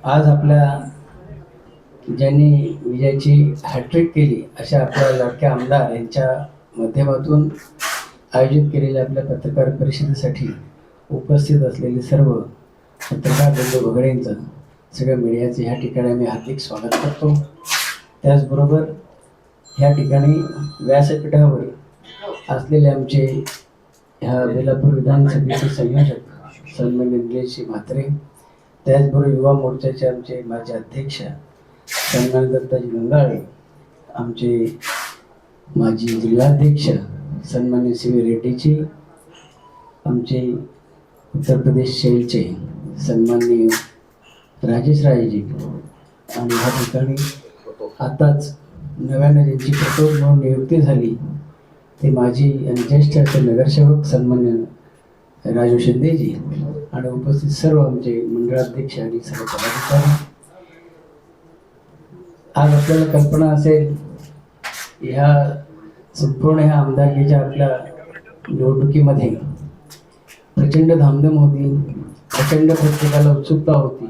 आज आपल्या ज्यांनी विजयाची हॅट्रिक केली अशा आपल्या लाडक्या आमदार यांच्या माध्यमातून आयोजित केलेल्या आपल्या पत्रकार परिषदेसाठी उपस्थित असलेले सर्व पत्रकार बंधू भगिनींचं सगळ्या मीडियाचे ह्या ठिकाणी मी हार्दिक स्वागत करतो. त्याचबरोबर ह्या ठिकाणी व्यासपीठावर असलेले आमचे ह्या बेलापूर विधानसभेचे संयोजक सन्माननीय निलेशजी म्हात्रे, त्याचबरोबर युवा मोर्चाचे आमचे माजी अध्यक्ष सन्माननीय दत्ताजी गंगाळे, आमचे माजी जिल्हाध्यक्ष सन्माननीय सी व्ही रेड्डीजी, आमचे उत्तर प्रदेश शेलचे सन्माननीय राजेश रायजी, आणि ह्या ठिकाणी आताच नव्याने ज्यांची प्रतोद म्हणून नियुक्ती झाली ते माजी आणि ज्येष्ठ असे नगरसेवक सन्मान्य राजू शिंदेजी, आणि उपस्थित सर्व आमचे मंडळाध्यक्ष आणि सर्व पदाधिकारी. आज आपल्याला कल्पना असेल ह्या संपूर्ण ह्या आमदारकीच्या आपल्या निवडणुकीमध्ये प्रचंड धामधूम होती, प्रचंड प्रत्येकाला उत्सुकता होती.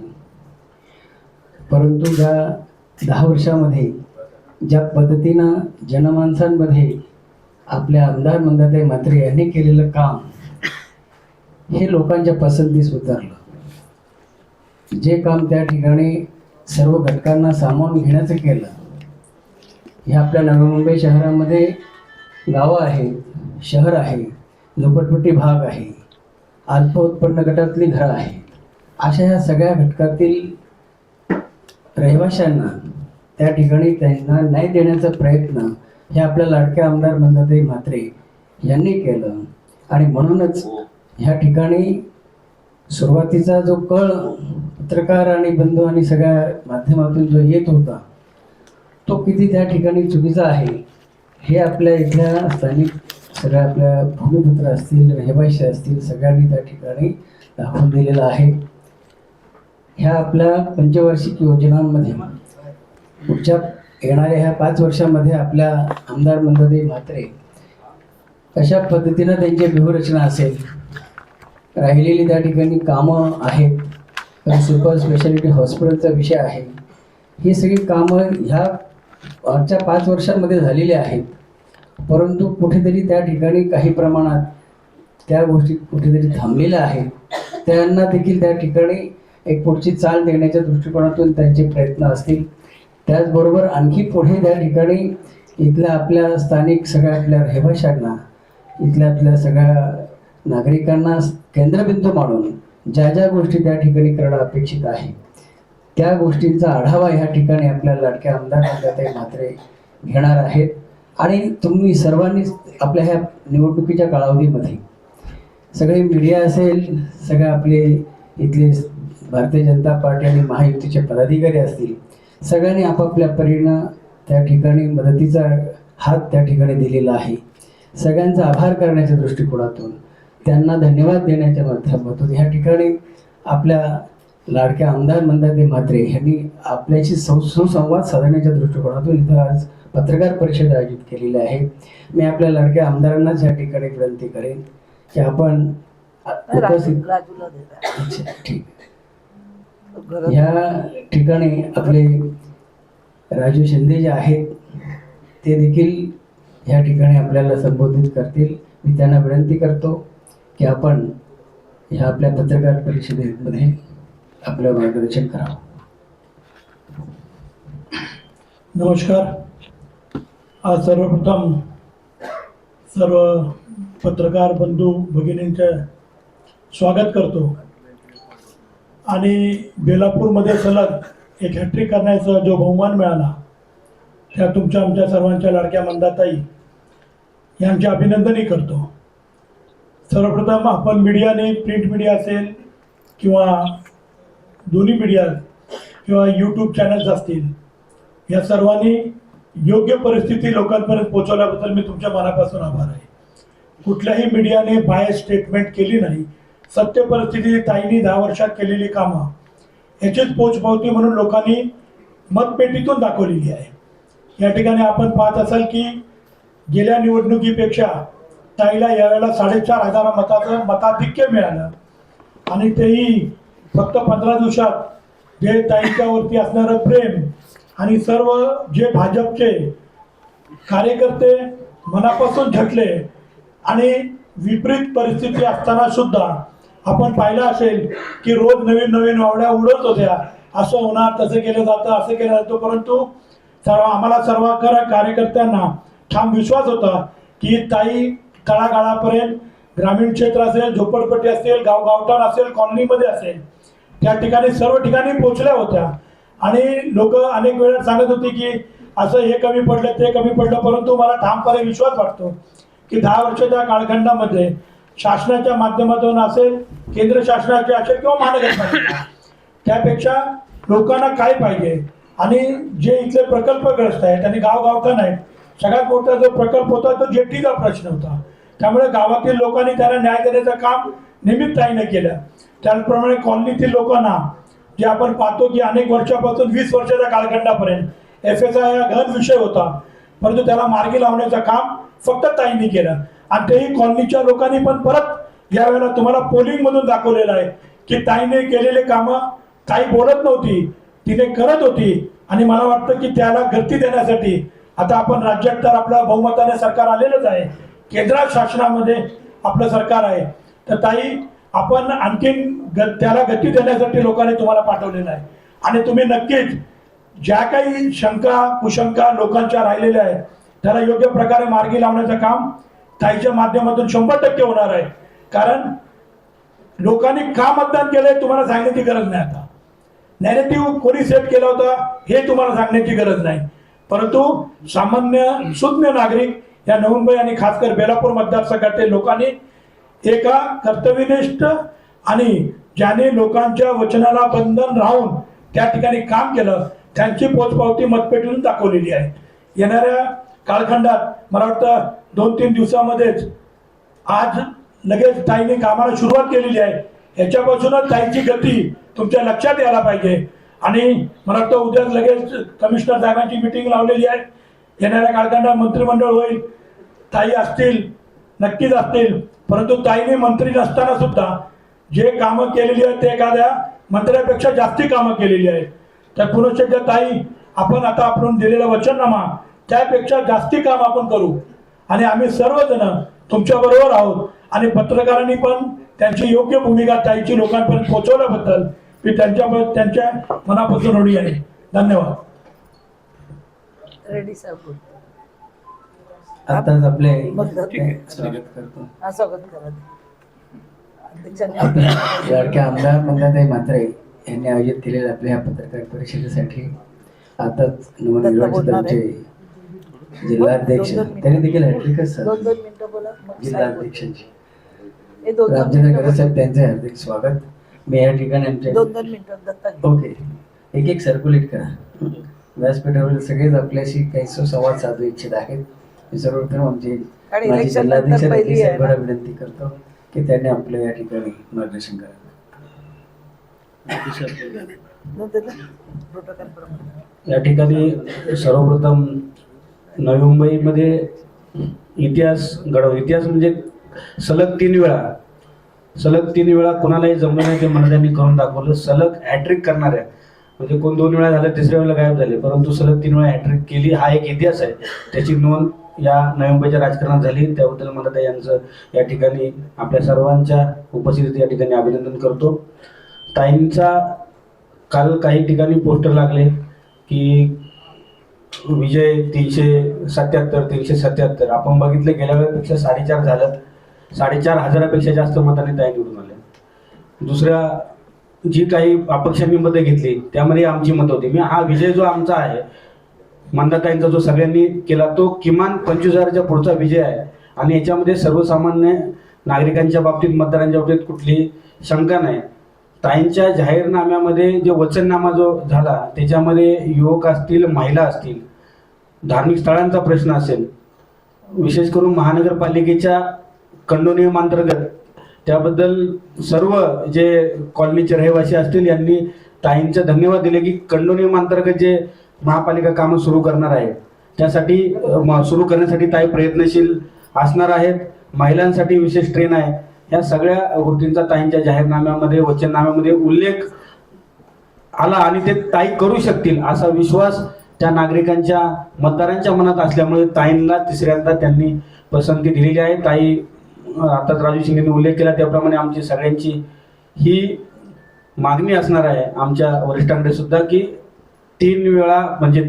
परंतु या 10 वर्षामध्ये ज्या पद्धतीनं जनमानसांमध्ये आपल्या आमदार मंदाताई म्हात्रे यांनी केलेलं काम हे लोकांच्या पसंतीस उतरलं. जे काम त्या ठिकाणी सर्व घटकांना सामावून घेण्याचं केलं. हे आपल्या नवी मुंबई शहरामध्ये गावं आहेत, शहर आहे, झोपडपट्टी भाग आहे, अल्प उत्पन्न गटातली घरं आहेत. अशा ह्या सगळ्या घटकातील रहिवाशांना त्या ठिकाणी त्यांना न्याय देण्याचा प्रयत्न हे आपल्या लाडक्या आमदार मंदाताई म्हात्रे यांनी केलं. आणि म्हणूनच ह्या ठिकाणी सुरुवातीचा जो कळ पत्रकार आणि बंधू आणि सगळ्या माध्यमातून जो येत होता तो किती त्या ठिकाणी चुकीचा आहे हे आपल्या इथल्या स्थानिक सगळ्या आपल्या भूमिपुत्र असतील, रहिवासी असतील, सगळ्यांनी त्या ठिकाणी दाखवून दिलेलं आहे. ह्या आपल्या पंचवार्षिक योजनांमध्ये पुढच्या येणाऱ्या ह्या 5 वर्षामध्ये आपल्या आमदार मंदाताई म्हात्रे अशा पद्धतीनं त्यांची व्यूहरचना असेल, राहिलेली त्या ठिकाणी कामं आहेत, सुपर स्पेशालिटी हॉस्पिटलचा विषय आहे, ही सगळी कामं ह्या मागच्या 5 वर्षांमध्ये झालेली आहेत. परंतु कुठेतरी त्या ठिकाणी काही प्रमाणात त्या गोष्टी कुठेतरी थांबलेल्या आहेत. त्यांना देखील त्या ठिकाणी एक पुढची चाल देण्याच्या दृष्टिकोनातून त्यांचे प्रयत्न असतील. त्याचबरोबर आणखी पुढे त्या ठिकाणी इथल्या आपल्या स्थानिक सगळ्या आपल्या रहिवाशांना, इथल्या आपल्या सगळ्या नागरिकांना केंद्रबिंदू मानून ज्या ज्या गोष्टी त्या ठिकाणी करणं अपेक्षित आहे त्या गोष्टींचा आढावा ह्या ठिकाणी आपल्या लाडक्या आमदार मंदाताई म्हात्रे घेणार आहेत. आणि तुम्ही सर्वांनीच आपल्या ह्या निवडणुकीच्या कालावधीमध्ये सगळे मीडिया असेल, सगळे आपले इथले भारतीय जनता पार्टी आणि महायुतीचे पदाधिकारी असतील, सगळ्यांनी आपापल्या परीनं त्या ठिकाणी मदतीचा हात त्या ठिकाणी दिलेला आहे. सगळ्यांचा आभार करण्याच्या दृष्टिकोनातून, त्यांना धन्यवाद देण्याच्या माध्यमातून ह्या ठिकाणी आपल्या लाडक्या आमदार मंदाताई म्हात्रे यांनी आपल्याशी सुसंवाद साधण्याच्या दृष्टिकोनातून इथं आज पत्रकार परिषद आयोजित केलेली आहे. मी आपल्या लाडक्या आमदारांनाच या ठिकाणी विनंती करेन की आपण उपस्थित ठीक या ठिकाणी आपले राजू शिंदे जे आहेत ते देखील ह्या ठिकाणी आपल्याला संबोधित करतील. मी त्यांना विनंती करतो की आपण ह्या आपल्या पत्रकार परिषदेमध्ये आपलं मार्गदर्शन करावं. नमस्कार. आज सर्वप्रथम सर्व पत्रकार बंधू भगिनींचे स्वागत करतो. आणि बेलापूरमध्ये सलग एक हॅट्रिक करण्याचा जो बहुमान मिळाला त्या तुमच्या आमच्या सर्वांच्या लाडक्या मंदाताई यांचे अभिनंदनही करतो. सर्वप्रथम आपण मीडियाने, प्रिंट मीडिया असेल किंवा दोन्ही मीडिया किंवा यूट्यूब चॅनल्स असतील, या सर्वांनी योग्य परिस्थिती लोकांपर्यंत पोहोचवल्याबद्दल मी तुमच्या मनापासून आभार आहे. कुठल्याही मीडियाने बाहेर स्टेटमेंट केली नाही. सत्य परिस्थिती ताईंनी 10 वर्षात केलेली कामं याचीच पोचपावती म्हणून लोकांनी मतपेटीतून दाखवलेली आहे. या ठिकाणी आपण पाहत असाल की गेल्या निवडणुकीपेक्षा ताईला यावेळेला 4,500 मताचं मताधिक्य मिळालं आणि तेही फक्त 15 दिवसात जे ताईंच्यावरती असणारं प्रेम आणि सर्व जे भाजपचे कार्यकर्ते मनापासून झटले आणि विपरीत परिस्थिती असताना सुद्धा आपण पाहिलं असेल की रोज नवीन नवीन वावड्या उडत होत्या, असं होणार, तसं केलं जातं, असं केलं जातं, परंतु आम्हाला सर्व कार्यकर्त्यांना ठाम विश्वास होता की ताई तळागाळापर्यंत ग्रामीण क्षेत्र असेल, झोपडपट्टी असेल, गावगावठाण असेल, कॉलनीमध्ये असेल, त्या ठिकाणी सर्व ठिकाणी पोहोचल्या होत्या. आणि लोक अनेक वेळा सांगत होते की असं हे कमी पडलं, ते कमी पडलं, परंतु मला ठामपणे विश्वास वाटतो की 10 वर्षाच्या कालखंडामध्ये शासनाच्या माध्यमातून असेल, केंद्र शासनाचे असेल किंवा महानगरपालिका, त्यापेक्षा लोकांना काय पाहिजे आणि जे इथले प्रकल्पग्रस्त आहेत आणि गावगावठाण आहेत, सगळ्यात मोठा जो प्रकल्प होता तो जेटीचा प्रश्न होता. त्यामुळे गावातील लोकांनी त्याला न्याय देण्याचं काम निमित्ताने केलं. त्याचप्रमाणे कॉलनीतील लोकांना जे आपण पाहतो की अनेक वर्षापासून 20 वर्षाच्या कालखंडापर्यंत FSI हा गहन विषय होता, परंतु त्याला मार्गी लावण्याचं काम फक्त ताईंनी केलं. आणि तेही कॉलनीच्या लोकांनी पण परत यावेळेला तुम्हाला पोलिंगमधून दाखवलेलं आहे की ताईने केलेले कामं ताई बोलत नव्हती, तिने करत होती. आणि मला वाटतं की त्याला गती देण्यासाठी आता आपण राज्यात तर आपल्या बहुमताने सरकार आलेलंच आहे, केंद्रात शासनामध्ये आपलं सरकार आहे, तर ताई आपण आणखीन त्याला गती देण्यासाठी लोकांनी तुम्हाला पाठवलेलं आहे. आणि तुम्ही नक्कीच ज्या काही शंका कुशंका लोकांच्या राहिलेल्या आहेत त्याला योग्य प्रकारे मार्गी लावण्याचं काम ताईच्या माध्यमातून 100% होणार आहे. कारण लोकांनी का मतदान केलंय तुम्हाला सांगण्याची गरज नाही. आता नॅरेटिव्ह कोणी सेट केला होता हे तुम्हाला सांगण्याची गरज नाही, परंतु सामान्य सुज्ञ नागरिक या नवी मुंबई आणि खासकर बेलापूर मतदारसंघातील लोकांनी एका कर्तव्यनिष्ठ आणि ज्याने लोकांच्या वचनाला बंधन राहून त्या ठिकाणी काम केलं त्यांची पोचपावती मतपेटीतून दाखवलेली आहे. येणाऱ्या कालखंडात मला वाटतं 2-3 दिवसामध्येच आज लगेच ताईने कामाला सुरुवात केलेली आहे. याच्यापासूनच ताईची गती तुमच्या लक्षात यायला पाहिजे. आणि मला वाटतं उद्या लगेच कमिशनर साहेबांची मीटिंग लावलेली आहे. येणाऱ्या कालखंडात मंत्रिमंडळ होईल, ताई असतील, नक्कीच असतील, परंतु ताईने मंत्री नसताना सुद्धा जे कामं केलेली आहेत ते एखाद्या मंत्र्यापेक्षा जास्ती कामं केलेली आहेत. तर पुनश्च ताई आपण आता आपण दिलेला वचननामा त्यापेक्षा जास्ती काम आपण करू आणि आम्ही सर्वजण तुमच्याबरोबर आहोत. आणि पत्रकारांनी पण त्यांची योग्य भूमिका ताईची लोकांपर्यंत पोहोचवल्याबद्दल मी त्यांच्या मनापासून ऋणी आहे. धन्यवाद. रेडी साहेब आताच आपले स्वागत करा. लाडक्या आमदार मंदाताई म्हात्रे यांनी आयोजित केलेल्या आपल्या ह्या पत्रकार परिषदेसाठी आताच नवनिर्वाचित जिल्हाध्यक्ष त्यांनी देखील हॅट्रिकच सर 2 मिनिटं बोला. जिल्हाध्यक्षांची हे 2 रामचंद्र गरज साहेब त्यांचे हार्दिक स्वागत. मी या ठिकाणी आमच्या 2 मिनिटं दत्ता. ओके, एक सर्क्युलेट करा. व्यासपीठावर सगळेच आपल्याशी काही सुसंवाद साधू इच्छित आहेत. मी सर्वप्रथम आमचे माजी जिल्हाध्यक्ष साहेबांना विनंती करतो की त्यांनी आपल्या या ठिकाणी मार्गदर्शन करावं. या ठिकाणी सर्वप्रथम नवी मुंबईमध्ये इतिहास म्हणजे सलग 3 वेळा कोणालाही जमलं नाही ते मला त्यांनी करून दाखवलं. सलग हॅट्रिक करणाऱ्या म्हणजे कोण 2 वेळा झालं, 3ऱ्या वेळेला गायब झाले, परंतु सलग 3 वेळा हॅट्रिक केली हा एक इतिहास आहे. त्याची नोंद या नवी मुंबईच्या राजकारणात झाली. त्याबद्दल मला यांचं या ठिकाणी आपल्या सर्वांच्या उपस्थितीत या ठिकाणी अभिनंदन करतो. ताईंचा काल काही ठिकाणी पोस्टर लागले की विजय 377 377. आपण बघितलं गेल्या वेळेपेक्षा 4.5 झालं. 4,500पेक्षा जास्त मतांनी ताई निवडून आले. दुसऱ्या जी काही अपक्षांनी मतं घेतली त्यामध्ये आमची मतं होती. हा विजय जो आमचा आहे मंदाताईंचा जो सगळ्यांनी केला तो किमान 25,000च्या पुढचा विजय आहे. आणि याच्यामध्ये सर्वसामान्य नागरिकांच्या बाबतीत मतदारांच्या बाबतीत कुठली शंका नाही. ताईंच्या जाहीरनाम्यामध्ये जो वचननामा जो झाला त्याच्यामध्ये युवक असतील, महिला असतील, धार्मिक स्थळांचा प्रश्न असेल, विशेष करून महानगरपालिकेच्या खंडो नियमांतर्गत त्याबद्दल सर्व जे कॉलनीचे रहिवासी असतील यांनी ताईंचे धन्यवाद दिले की खंडो नियमांतर्गत जे महापालिका कामं सुरू करणार आहे त्यासाठी सुरू करण्यासाठी ताई प्रयत्नशील असणार आहेत. महिलांसाठी विशेष ट्रेन आहे. या सगळ्या गोष्टींचा ताईंच्या जाहीरनाम्यामध्ये वचननाम्यामध्ये उल्लेख आला आणि ते ताई करू शकतील असा विश्वास त्या नागरिकांच्या मतदारांच्या मनात असल्यामुळे ताईंना तिसऱ्यांदा त्यांनी पसंती दिलेली आहे. ताई आता राजू शिंदेने उल्लेख केला त्याप्रमाणे आमची सगळ्यांची ही मागणी असणार आहे आमच्या वरिष्ठांकडे सुद्धा की 3 वेळा म्हणजे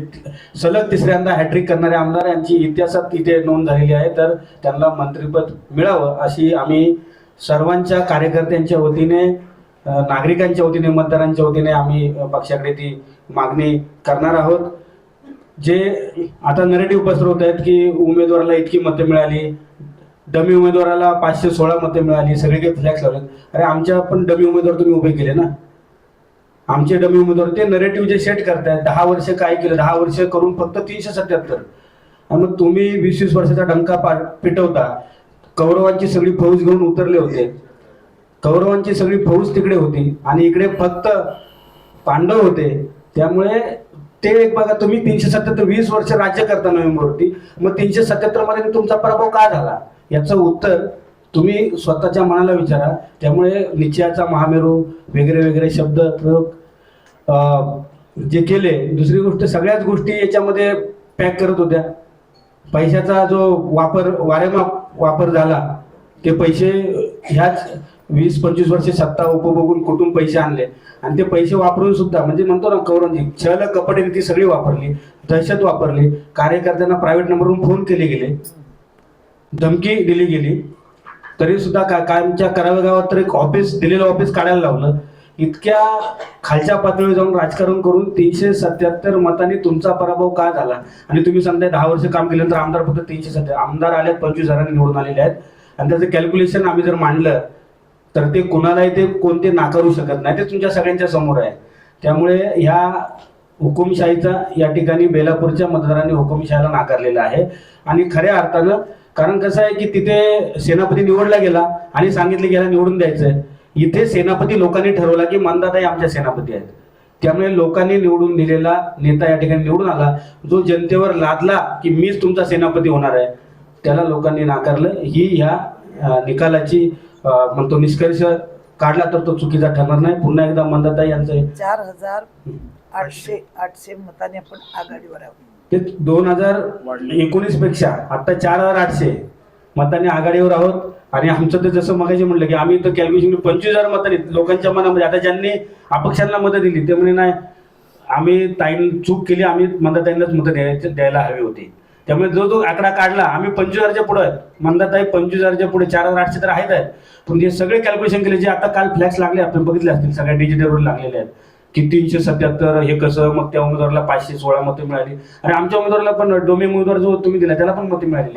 सलग तिसऱ्यांदा हॅट्रिक करणारे आमदार यांची इतिहासात इथे नोंद झालेली आहे, तर त्यांना मंत्रिपद मिळावं अशी आम्ही सर्वांच्या कार्यकर्त्यांच्या वतीने, नागरिकांच्या वतीने, मतदारांच्या वतीने आम्ही पक्षाकडे ती मागणी करणार आहोत. जे आता नरेटिव्ह पसरवत आहेत की उमेदवाराला इतकी मतं मिळाली, डमी उमेदवाराला 516 मतं मिळाली, सगळीकडे फ्लॅक्स लावले. अरे आमच्या पण डमी उमेदवार तुम्ही उभे केले ना. आमचे डमी उमेदवार ते नरेटिव्ह जे सेट करतायत 10 वर्ष काय केलं, 10 वर्ष करून फक्त 377. आणि मग तुम्ही 20-20 वर्षाचा डंका पिटवता. कौरवांची सगळी फौज घेऊन उतरले होते, कौरवांची सगळी फौज तिकडे होती आणि इकडे फक्त पांडव होते. त्यामुळे ते एक बघा, तुम्ही 377 20 वर्ष राज्य करता नोव्हेंबरवरती, मग 377 मध्ये तुमचा पराभव का झाला याचं उत्तर तुम्ही स्वतःच्या मनाला विचारा. त्यामुळे निश्चयाचा महामेरू वगैरे वगैरे शब्द प्रयोग जे केले. दुसरी गोष्ट, सगळ्याच गोष्टी याच्यामध्ये पॅक करत होत्या. पैशाचा जो वापर झाला, ते पैसे ह्याच 20-25 वर्ष सत्ता उपभोगून कुठून पैसे आणले आणि ते पैसे वापरून सुद्धा म्हणजे म्हणतो ना कौरवजी, छल कपट नीती सगळी वापरली, दहशत वापरली, कार्यकर्त्यांना प्रायव्हेट नंबरवरून फोन केले गेले, धमकी दिली गेली, तरी सुद्धा कायमच्या कराव्या गावात तर एक ऑफिस, दिलेलं ऑफिस काढायला लावलं. इतक्या खालच्या पातळीवर जाऊन राजकारण करून 377 मतांनी तुमचा पराभव का झाला. आणि तुम्ही सांगताय 10 वर्ष काम केल्यानंतर आमदार फक्त 377 आमदार आलेत, 25,000 निवडून आलेले आहेत. आणि त्याचं कॅल्क्युलेशन आम्ही जर मांडलं तर ते कुणालाही ते कोणते नाकारू शकत नाही, ते तुमच्या सगळ्यांच्या समोर आहे. त्यामुळे ह्या हुकुमशाहीचा या ठिकाणी बेलापूरच्या मतदारांनी हुकुमशाहीला नाकारलेला आहे. आणि खऱ्या अर्थानं, कारण कसं आहे की तिथे सेनापती निवडला गेला आणि सांगितले गेला निवडून द्यायचंय. इथे सेनापती लोकांनी ठरवला की मंदाताई आमच्या सेनापती आहेत. त्यामुळे लोकांनी निवडून दिलेला नेता या ठिकाणी निवडून आला. जो जनतेवर लादला की मीच तुमचा सेनापती होणार आहे, त्याला लोकांनी नाकारलं. ही ह्या निकालाची म्हणतो निष्कर्ष काढला तर तो चुकीचा ठरणार नाही. पुन्हा एकदा मंदाताई यांचं 4,800 मतांनी आपण आघाडीवर आहोत. ते 2019 पेक्षा आता 4,800 मतांनी आघाडीवर आहोत. आणि आमचं तर जसं मगाशी म्हटलं की आम्ही तर कॅल्क्युलेशन 25,000 मतांनी लोकांच्या मनामध्ये. आता ज्यांनी अपक्षांना मतं दिली ते म्हणे नाही, आम्ही चूक केली, आम्ही मंदाताईंनाच मतं द्यायला हवी होती. त्यामुळे जो आकडा काढला, आम्ही 25,000च्या पुढे आहेत, मंदाताई 25,000च्या पुढे, 4,800 तर आहेत. पण हे सगळे कॅल्क्युलेशन केले जे आता काल फ्लॅक्स लागले, आपण बघितले असतील, सगळ्या डिजिटलवर लागलेले आहेत की 377 हे कसं, मग त्या उमेदवाराला 516 मतं मिळाली. आणि आमच्या उमेदवाराला पण डोमे उमेदवार जो तुम्ही दिला त्याला पण मतं मिळाली,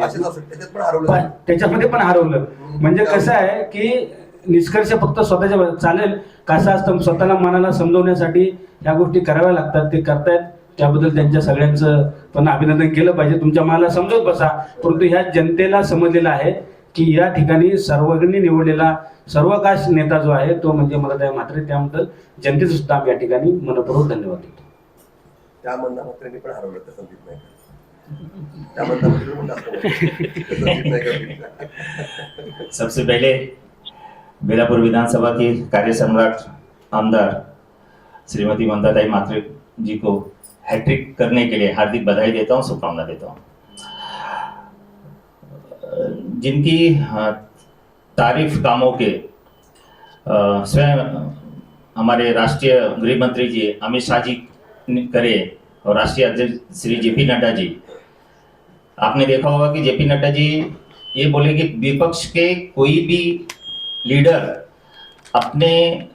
त्याच्यामध्ये पण हरवलं. म्हणजे कसं आहे की निष्कर्ष फक्त स्वतःच्या चालेल कसं असतं, स्वतःला मनाला समजवण्यासाठी ह्या गोष्टी कराव्या लागतात, ते करतायत. त्याबद्दल त्यांच्या सगळ्यांचं पण अभिनंदन केलं पाहिजे. तुमच्या मनाला समजवत बसा. परंतु ह्या जनतेला समजलेलं आहे की या ठिकाणी सर्वांनी निवडलेला सर्वकाश नेता जो आहे तो म्हणजे मंदाताई म्हात्रे. त्याबद्दल जनतेचं सुद्धा आम्ही या ठिकाणी मनपूर्वक धन्यवाद देतो. त्या मंदा म्हात्रेंनी पण हरवलं तर संदीप नाईक, त्या मंदा म्हात्रे. सबसे पहले बेलापुर विधानसभा की कार्य सम्राट आमदार श्रीमती मंदाताई म्हात्रे जी को हैट्रिक करने के लिए हार्दिक बधाई देता हूँ, शुभकामना देता हूँ. जिनकी तारीफ कामों के स्वयं हमारे राष्ट्रीय गृह मंत्री जी अमित शाह जी करे और राष्ट्रीय अध्यक्ष श्री जेपी नड्डा जी. आपने देखा होगा कि जेपी नड्डा जी ये बोले कि विपक्ष के कोई भी लीडर अपने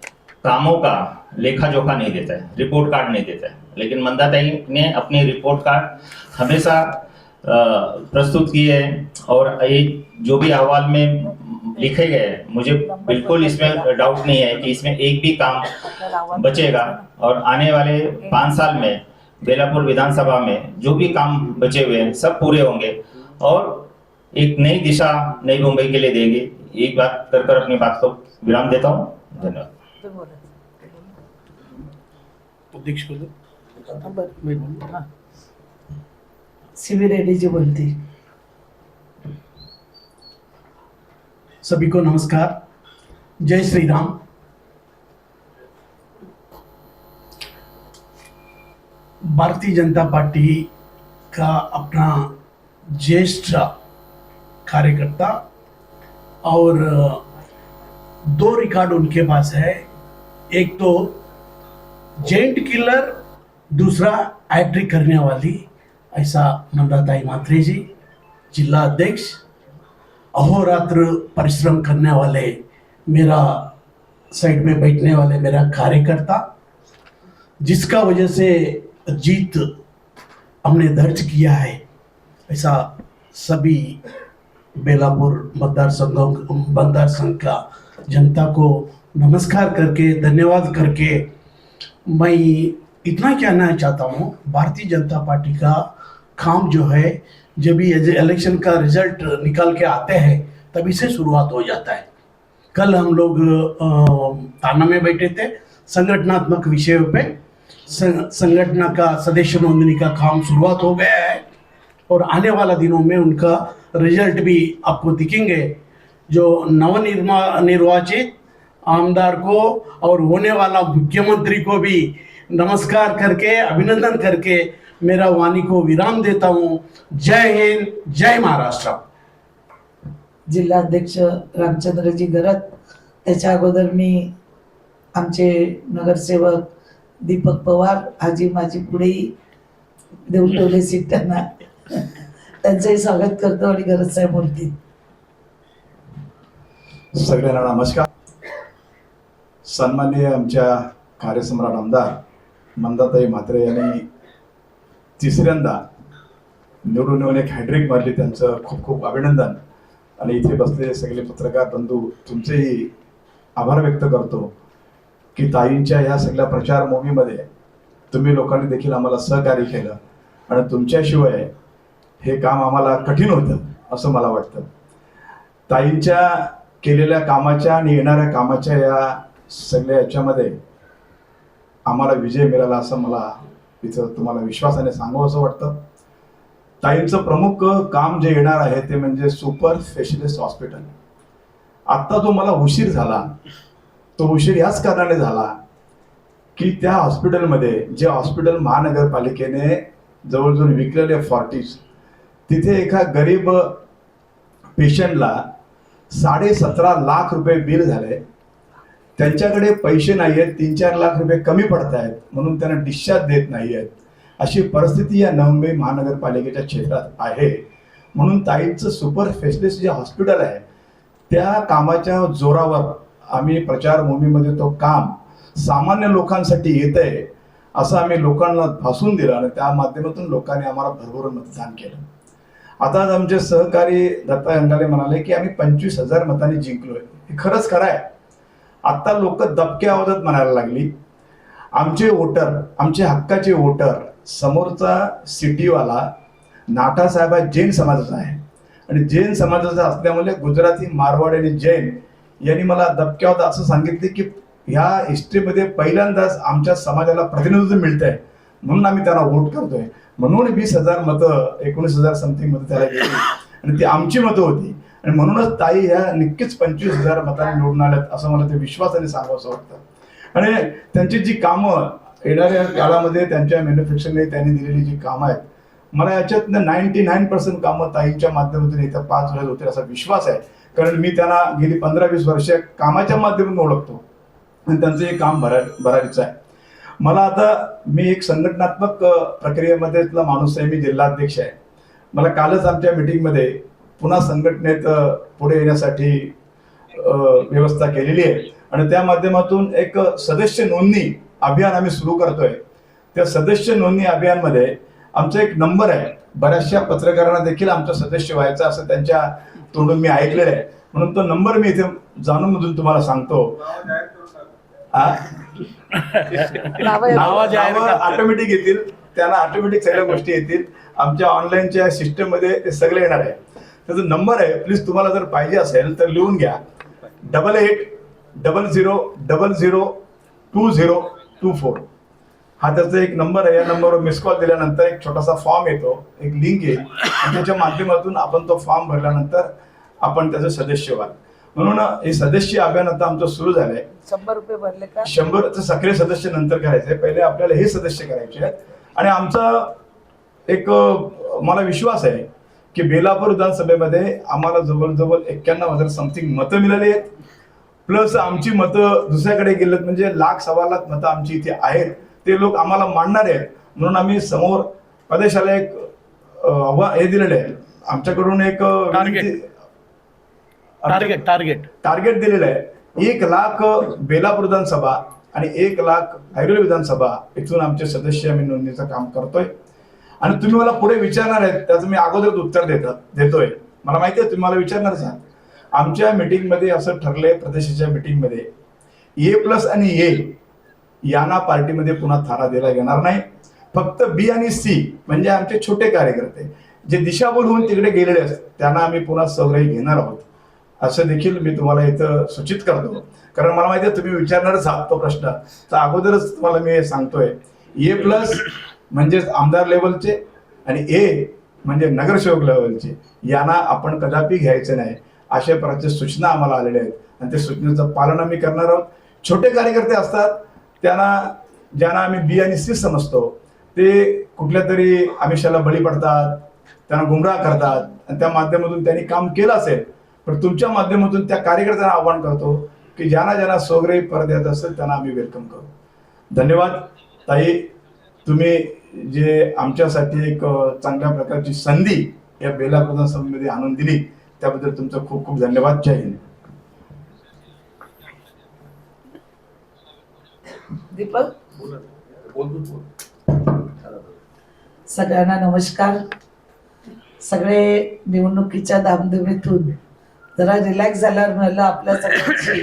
कामों का लेखा जोखा नहीं देता है, रिपोर्ट कार्ड नहीं देता है, लेकिन मंदाताई ने अपने रिपोर्ट कार्ड हमेशा प्रस्तुत किए हैं. और ये जो भी अहवाल में लिखे गए, मुझे बिल्कुल इसमें डाउट नहीं है कि इसमें एक भी काम बचेगा. और आने वाले 5 साल में बेलापुर विधानसभा में जो भी काम बचे हुए हैं सब पूरे होंगे और एक नई दिशा नई मुंबई के लिए देंगे. एक बात कर अपनी बात को विराम देता हूँ. धन्यवाद. सीवी रेड्डी जी बोलती. सभी को नमस्कार, जय श्री राम. भारतीय जनता पार्टी का अपना ज्येष्ठ कार्यकर्ता और दो रिकॉर्ड उनके पास है। एक तो जेंट किलर, दूसरा हैट्रिक करने वाली, ऐसा मंदाताई म्हात्रे जी, जिला अध्यक्ष, अहोरात्र परिश्रम करने वाले, मेरा साइड में बैठने वाले मेरा कार्यकर्ता, जिसका वजह से जीत हमने दर्ज किया है। ऐसा सभी बेलापुर मतदार संघ का जनता को नमस्कार करके, धन्यवाद करके मैं इतना कहना चाहता हूँ, भारतीय जनता पार्टी का काम जो है, जब भी इलेक्शन का रिजल्ट निकल के आते हैं तभी से शुरुआत हो जाता है। कल हम लोग थाना में बैठे थे, संगठनात्मक विषयों पे संगठन का सदस्य नोंदणी का काम शुरुआत हो गया है और आने वाला दिनों में उनका रिजल्ट भी आपको दिखेंगे। जो नवनिर्वाचित आमदार को और होने वाला मुख्यमंत्री को भी नमस्कार करके, अभिनंदन करके मेरा वाणी को विराम देता हूँ। जय हिंद, जय महाराष्ट्र। जिल्हाध्यक्ष रामचंद्रजी गरत, त्याच्या अगोदर मी आमचे नगरसेवक दीपक पवार, आजी माझी पुढेही देऊन ठेवले सीट त्यांना, त्यांचंही स्वागत करतो आणि गरज साहेब बोलतील. सगळ्यांना नमस्कार. सन्माननीय आमच्या कार्यसम्राट आमदार मंदाताई म्हात्रे यांनी तिसऱ्यांदा निवडून येऊन एक हॅट्रिक मारली, त्यांचं खूप खूप अभिनंदन. आणि इथे बसलेले सगळे पत्रकार बंधू, तुमचेही आभार व्यक्त करतो की ताईंच्या ह्या सगळ्या प्रचार मोहिमेमध्ये तुम्ही लोकांनी देखील आम्हाला सहकार्य केलं आणि तुमच्याशिवाय हे काम आम्हाला कठीण होतं असं मला वाटतं. ताईंच्या केलेल्या कामाच्या आणि येणाऱ्या कामाच्या या सगळ्या याच्यामध्ये आम्हाला विजय मिळाला असं मला इथं तुम्हाला विश्वासाने सांगावं असं वाटतं. ताईंचं प्रमुख काम जे येणार आहे ते म्हणजे सुपर स्पेशलिस्ट हॉस्पिटल. आत्ता जो मला उशीर झाला तो उशीर याच कारणाने झाला की त्या हॉस्पिटलमध्ये, जे हॉस्पिटल महानगरपालिकेने जवळजवळ विकलेले 40, तिथे एका गरीब पेशंटला 17.5 लाख रुपये बिल झाले. त्यांच्याकडे पैसे नाही आहेत, 3-4 लाख रुपये कमी पडत आहेत, म्हणून त्यांना डिस्चार्ज देत नाही आहेत. अशी परिस्थिती या नवी मुंबई महानगरपालिकेच्या क्षेत्रात आहे. म्हणून ताईंचं सुपर स्पेशलिस्ट जे हॉस्पिटल आहे त्या कामाच्या जोरावर आम्ही प्रचार मोहिमेमध्ये तो काम सामान्य लोकांसाठी येत आहे असं आम्ही लोकांना भासून दिलं आणि त्या माध्यमातून लोकांनी आम्हाला भरभरून मतदान केलं. आता आमचे सहकारी दत्ता अंगाले म्हणाले की आम्ही 25,000 मतांनी जिंकलोय. हे खरंच खरं आहे. आता लोक दबक्या आवाजात म्हणायला लागली. आमचे वोटर, आमचे हक्काचे वोटर, समोरचा सिटीवाला नाटासाहेब जैन समाजाचा आहे आणि जैन समाजाचा असल्यामुळे गुजराती, मारवाडी आणि जैन यांनी मला दबक्यावर असं सांगितले की ह्या हिस्ट्रीमध्ये पहिल्यांदाच आमच्या समाजाला प्रतिनिधित्व मिळत आहे म्हणून आम्ही त्यांना वोट करतोय. म्हणून 20,000 मतं, 19,000 समथिंग मतं त्याला गेली आणि ती आमची मतं होती आणि म्हणूनच ताई ह्या नक्कीच 25,000 मतांनी निवडून आल्यात असं मला ते विश्वासाने सांगावं असं वाटतं. आणि त्यांची जी कामं येणाऱ्या काळामध्ये त्यांच्या मॅन्युफॅक्चरने त्यांनी दिलेली जी कामं आहेत, मला याच्यातनं 99% कामं ताईंच्या माध्यमातून येत्या 5 वेळेस होतील असा विश्वास आहे. कारण मी त्यांना गेली 15-20 वर्ष कामाच्या माध्यमातून ओळखतो आणि त्यांचं हे काम भरारीचं आहे. मला आता, मी एक संघटनात्मक प्रक्रियेमधला माणूस आहे, मी जिल्हाध्यक्ष आहे. मला कालच आमच्या मीटिंगमध्ये पुन्हा संघटनेत पुढे येण्यासाठी व्यवस्था केलेली आहे आणि त्या माध्यमातून एक सदस्य नोंदणी अभियान आम्ही सुरू करतोय. त्या सदस्य नोंदणी अभियानमध्ये आमचा एक नंबर आहे. बऱ्याचशा पत्रकारांना देखील आमचा सदस्य व्हायचा असं त्यांच्या तोंडून मी ऐकलेलं आहे, म्हणून तो नंबर मी इथे जाणून मधून तुम्हाला सांगतो. नावं ऑटोमॅटिक येतील, त्यांना ऑटोमॅटिक सगळ्या गोष्टी येतील. आमच्या ऑनलाईनच्या सिस्टममध्ये ते सगळे येणार आहे. त्याचा नंबर आहे, प्लीज तुम्हाला जर पाहिजे असेल तर लिहून घ्या. 8800002024 हा त्याचा एक नंबर आहे. या नंबरवर मिस कॉल दिल्यानंतर एक छोटासा फॉर्म येतो, एक लिंक येईल आणि त्याच्या माध्यमातून आपण तो फॉर्म भरल्यानंतर आपण त्याचं सदस्य व्हाल. म्हणून हे सदस्य अभियान आता आमचं सुरू झालंय. 100 रुपये भरले का? 100चं सक्रिय सदस्य नंतर करायचंय, पहिले आपल्याला हे सदस्य करायचे आहेत आणि आमचा एक मला विश्वास आहे की बेलापूर विधानसभेमध्ये आम्हाला जवळजवळ 91,000 समथिंग मतं मिळाली आहेत. प्लस आमची मतं दुसऱ्याकडे गेलेत, म्हणजे 1,00,000-1,15,000 मतं आमची इथे आहेत. ते लोक आम्हाला मानणार आहेत, म्हणून आम्ही समोर प्रदेशाला एक हे दिलेलं आहे, आमच्याकडून एक टार्गेट दिलेलं आहे. 1,00,000 बेलापूर विधानसभा आणि 1,00,000 ऐरोली विधानसभा इथून आमचे सदस्य आम्ही नोंदणीचं काम करतोय. आणि तुम्ही मला पुढे विचारणार आहेत, त्याचं मी अगोदरच उत्तर देतोय. मला माहिती आहे तुम्ही मला विचारणारच आहात. आमच्या मीटिंगमध्ये असं ठरलंय, प्रदेशाच्या मीटिंगमध्ये A+ आणि A यांना पार्टीमध्ये पुन्हा थारा दिला येणार नाही. फक्त B आणि C म्हणजे आमचे छोटे कार्यकर्ते जे दिशाभूल होऊन तिकडे गेलेले असतात त्यांना आम्ही पुन्हा सवराई घेणार आहोत, असं देखील मी तुम्हाला इथं सूचित करतो. कारण मला माहिती आहे तुम्ही विचारणारच आहात तो प्रश्न, तर अगोदरच तुम्हाला मी हे सांगतोय. A+ म्हणजेच आमदार लेवलचे आणि A म्हणजे नगरसेवक लेवलचे यांना आपण कदापि घ्यायचं नाही, अशा प्रकारच्या सूचना आम्हाला आलेल्या आहेत आणि त्या सूचनेचं पालन आम्ही करणार आहोत. छोटे कार्यकर्ते असतात ज्यांना आम्ही B आणि C समजतो, ते कुठल्या तरी आमिषाला बळी पडतात, त्यांना गुमराह करतात आणि त्या माध्यमातून त्यांनी काम केलं असेल. पण तुमच्या माध्यमातून त्या कार्यकर्त्यांना आवाहन करतो की ज्यांना स्वग्रही परत येत असेल त्यांना आम्ही वेलकम करू. धन्यवाद ताई, तुम्ही जे आमच्यासाठी एक चांगल्या प्रकारची संधी या बेलापूर विधानसभेमध्ये आणून दिली त्याबद्दल तुमचं खूप खूप धन्यवाद. जय हिंद. दीपक, सगळ्यांना नमस्कार. सगळे निवडणुकीच्या धामधुमीतून जरा रिलॅक्स झाल्यावर मला आपल्या सगळ्यांशी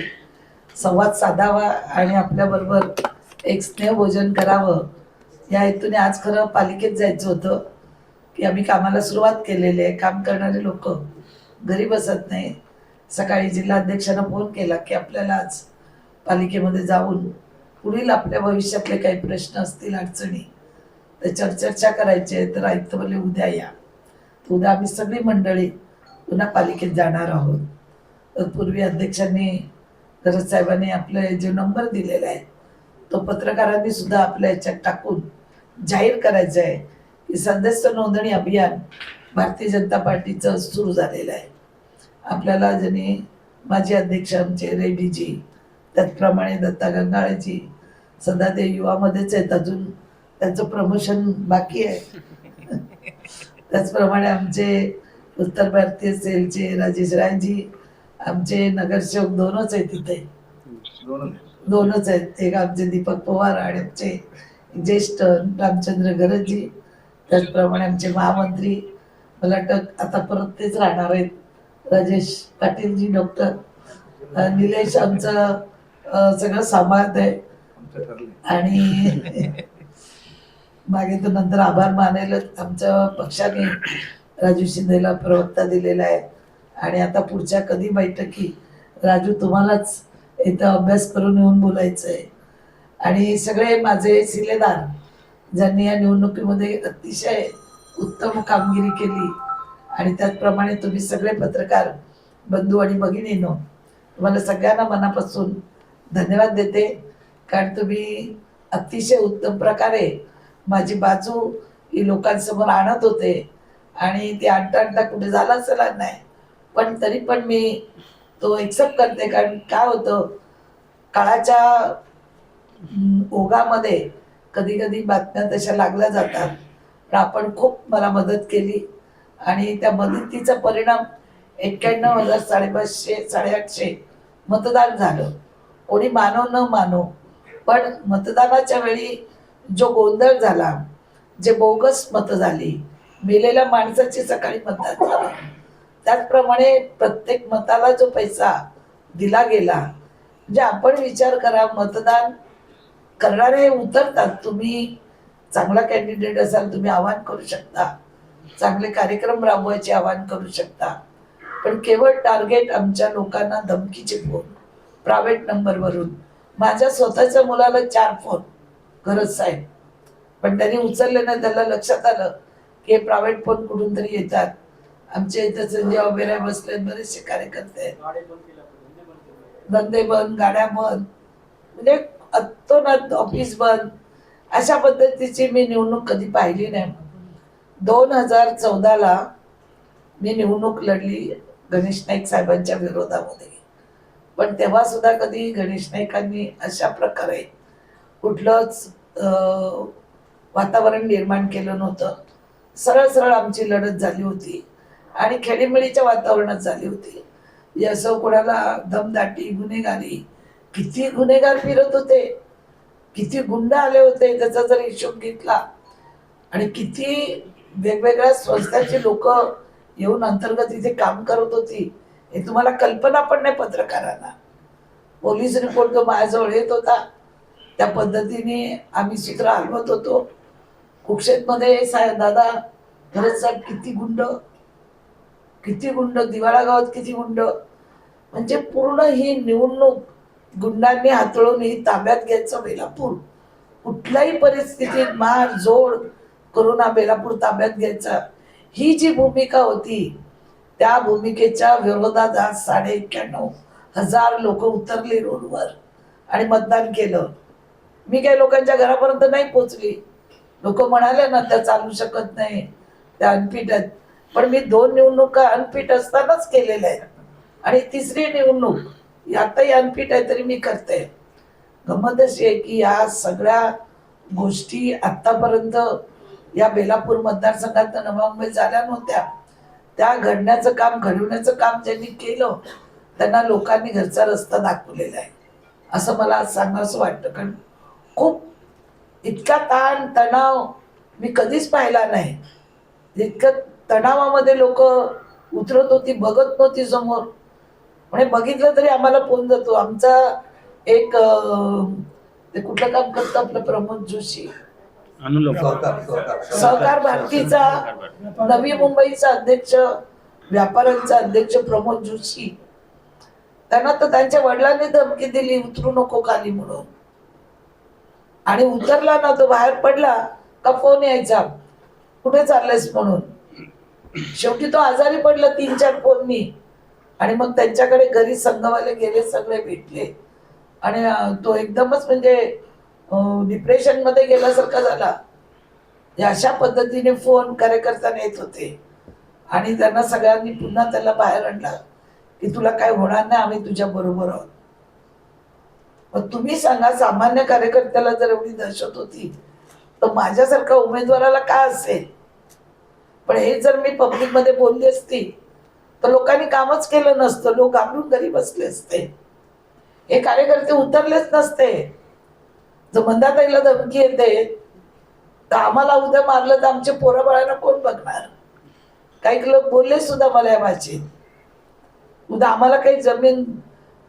संवाद साधावा आणि आपल्याबरोबर एक स्नेहभोजन करावं या हेतूने आज खरं पालिकेत जायचं होतं की आम्ही कामाला सुरुवात केलेली आहे. काम करणारे लोक घरी बसत नाही. सकाळी जिल्हाध्यक्षांना फोन केला की आपल्याला आज पालिकेमध्ये जाऊन पुढील आपल्या भविष्यातले काही प्रश्न असतील, अडचणी, त्याच्यावर चर्चा करायची आहे. तर आयुक्त बोलले उद्या या. तर उद्या आम्ही सगळी मंडळी पुन्हा पालिकेत जाणार आहोत. तर पूर्वी अध्यक्षांनी गरज साहेबांनी आपले जे नंबर दिलेला आहे तो पत्रकारांनी सुद्धा आपल्या याच्यात टाकून जाहीर करायचं आहे की सदस्य नोंदणी अभियान भारतीय जनता पार्टीचं सुरू झालेलं आहे. आपल्याला ज्यांनी माजी अध्यक्ष आमचे रेड्डीजी, त्याचप्रमाणे दत्ता गंगाळेजी सध्या ते युवामध्येच आहेत, अजून त्यांचं प्रमोशन बाकी आहे. त्याचप्रमाणे आमचे उत्तर भारतीय सेलचे राजेश रायजी, आमचे नगरसेवक दोनच आहेत तिथे, दोनच आहेत. एक आमचे दीपक पवार आणि आमचे ज्येष्ठ रामचंद्र गरजजी, त्याचप्रमाणे आमचे महामंत्री, मला वाटतं आता परत तेच राहणार आहेत, राजेश पाटीलजी, डॉक्टर निलेश आमचं सगळं सांभाळत आहे. आणि मागे तर नंतर आभार मानेल आमच्या पक्षाने राजू शिंदेला प्रवक्ता दिलेला आहे. आणि आता पुढच्या कधी बैठकी राजू तुम्हालाच इथं अभ्यास करून येऊन बोलायचं आहे. आणि सगळे माझे शिलेदार ज्यांनी या निवडणुकीमध्ये अतिशय उत्तम कामगिरी केली आणि त्याचप्रमाणे तुम्ही सगळे पत्रकार बंधू आणि भगिनींनो, तुम्हाला सगळ्यांना मनापासून धन्यवाद देते. कारण तुम्ही अतिशय उत्तम प्रकारे माझी बाजू ही लोकांसमोर आणत होते आणि ते आणता कुठे झाला असेल नाही, पण तरी पण मी तो एक्सेप्ट करते. कारण काय होतं, काळाच्या ओघामध्ये कधी कधी बातम्या तशा लागल्या जातात, पण आपण खूप मला मदत केली आणि त्या मदतीचा परिणाम 91,500 850 मतदान झालं. कोणी मानो न मानो, पण मतदानाच्या वेळी जो गोंधळ झाला, जे बोगस मतं झाली, मेलेल्या माणसाची सकाळी मतदान झालं, त्याचप्रमाणे प्रत्येक मताला जो पैसा दिला गेला, म्हणजे आपण विचार करा, मतदान करणारे उतरतात. तुम्ही चांगला कॅन्डिडेट असाल, तुम्ही आवाहन करू शकता, चांगले कार्यक्रम राबवायचे आवाहन करू शकता, पण केवळ टार्गेट आमच्या लोकांना धमकीचे फोन प्रायव्हेट नंबरवरून. माझ्या स्वतःच्या मुलाला 4 फोन गरज साहेब, पण त्यांनी उचलले नाही. त्याला लक्षात आलं की हे प्रायव्हेट फोन कुठून तरी येतात. आमच्या इथं संजय वगैरे बसले, बरेचसे कार्यकर्ते आहेत. धंदे बंद, गाड्या बंद, म्हणजे अतोनात ऑफिस बंद. अशा पद्धतीची मी निवडणूक कधी पाहिली नाही. 2014ला मी निवडणूक लढली गणेश नाईक साहेबांच्या विरोधामध्ये, पण तेव्हा सुद्धा कधी गणेश नाईकांनी अशा प्रकारे कुठलंच वातावरण निर्माण केलं नव्हतं. सरळ सरळ आमची लढत झाली होती आणि खेळीमेळीच्या वातावरणात झाली होती. असं कोणाला दमदाटी, गुन्हेगारी, किती गुन्हेगार फिरत होते, किती गुंड आले होते त्याचा जर हिशोब घेतला, आणि किती वेगवेगळ्या संस्थांची लोक येऊन अंतर्गत इथे काम करत होती, हे तुम्हाला कल्पना पण नाही पत्रकारांना. पोलीस रिपोर्ट तो माझ्याजवळ येत होता, त्या पद्धतीने आम्ही सूत्र हलवत होतो. कुक्षेतमध्ये साहेब दादा खरंच साहेब किती गुंड, दिवाळा गावात किती गुंड, म्हणजे पूर्ण ही निवडणूक गुंडांनी हातळून ही ताब्यात घ्यायचं बेलापूर. कुठल्याही परिस्थितीत मार जोड करून हा बेलापूर ताब्यात घ्यायचा, ही जी भूमिका होती, त्या भूमिकेच्या विरोधात आज 91,500 लोक उतरले रोडवर आणि मतदान केलं. मी काही लोकांच्या घरापर्यंत नाही पोचली. लोक म्हणाले ना त्या चालू शकत नाही, त्या अनफिट आहेत, पण मी 2 निवडणुका अनफिट असतानाच केलेल्या आहेत आणि तिसरी निवडणूक आताही अनफिट आहे तरी मी करते. गंमत अशी आहे की या सगळ्या गोष्टी आतापर्यंत या बेलापूर मतदारसंघात नवा मुंबई झाल्या नव्हत्या. त्या घडण्याचं काम, घडवण्याचं काम ज्यांनी केलं त्यांना लोकांनी घरचा रस्ता दाखवलेला आहे असं मला आज सांगावंसं वाटतं. कारण खूप इतका ताण तणाव मी कधीच पाहिला नाही. इतकं तणावामध्ये लोक उतरत होती, बघत नव्हती समोर, म्हणजे बघितलं तरी आम्हाला फोन जातो. आमचा एक ते कुठलं काम करतं आपलं प्रमोद जोशी, सहकार भारतीचा नवी मुंबईचा अध्यक्ष, व्यापाऱ्यांचा अध्यक्ष प्रमोद जोशी, त्यांना तर त्यांच्या वडिलांनी धमकी दिली उतरू नको खाली म्हणून, आणि उतरला ना तो बाहेर पडला का फोन यायचा कुठे चाललंयस म्हणून. शेवटी तो आजारी पडला 3-4 फोननी, आणि मग त्यांच्याकडे घरी संघवाले गेले, सगळे भेटले आणि तो एकदमच म्हणजे डिप्रेशन मध्ये गेल्यासारखा झाला. अशा पद्धतीने फोन कार्यकर्त्यांना येत होते आणि त्यांना सगळ्यांनी पुन्हा त्याला बाहेर आणला की तुला काय होणार नाही, आम्ही तुझ्या बरोबर आहोत. मग तुम्ही सांगा, सामान्य कार्यकर्त्याला जर एवढी दहशत होती तर माझ्यासारखा उमेदवाराला काय असेल. पण हे जर मी पब्लिक मध्ये बोलली असती तर लोकांनी कामच केलं नसतं, लोक घाबरून घरी बसले असते, हे कार्यकर्ते उतरलेच नसते. जर मंदाताईला धमकी येते तर आम्हाला उद्या मारलं तर आमचे पोरं बाळांना कोण बघणार. काही लोक बोलले सुद्धा मला या भाषेत, उद्या आम्हाला काही जमीन,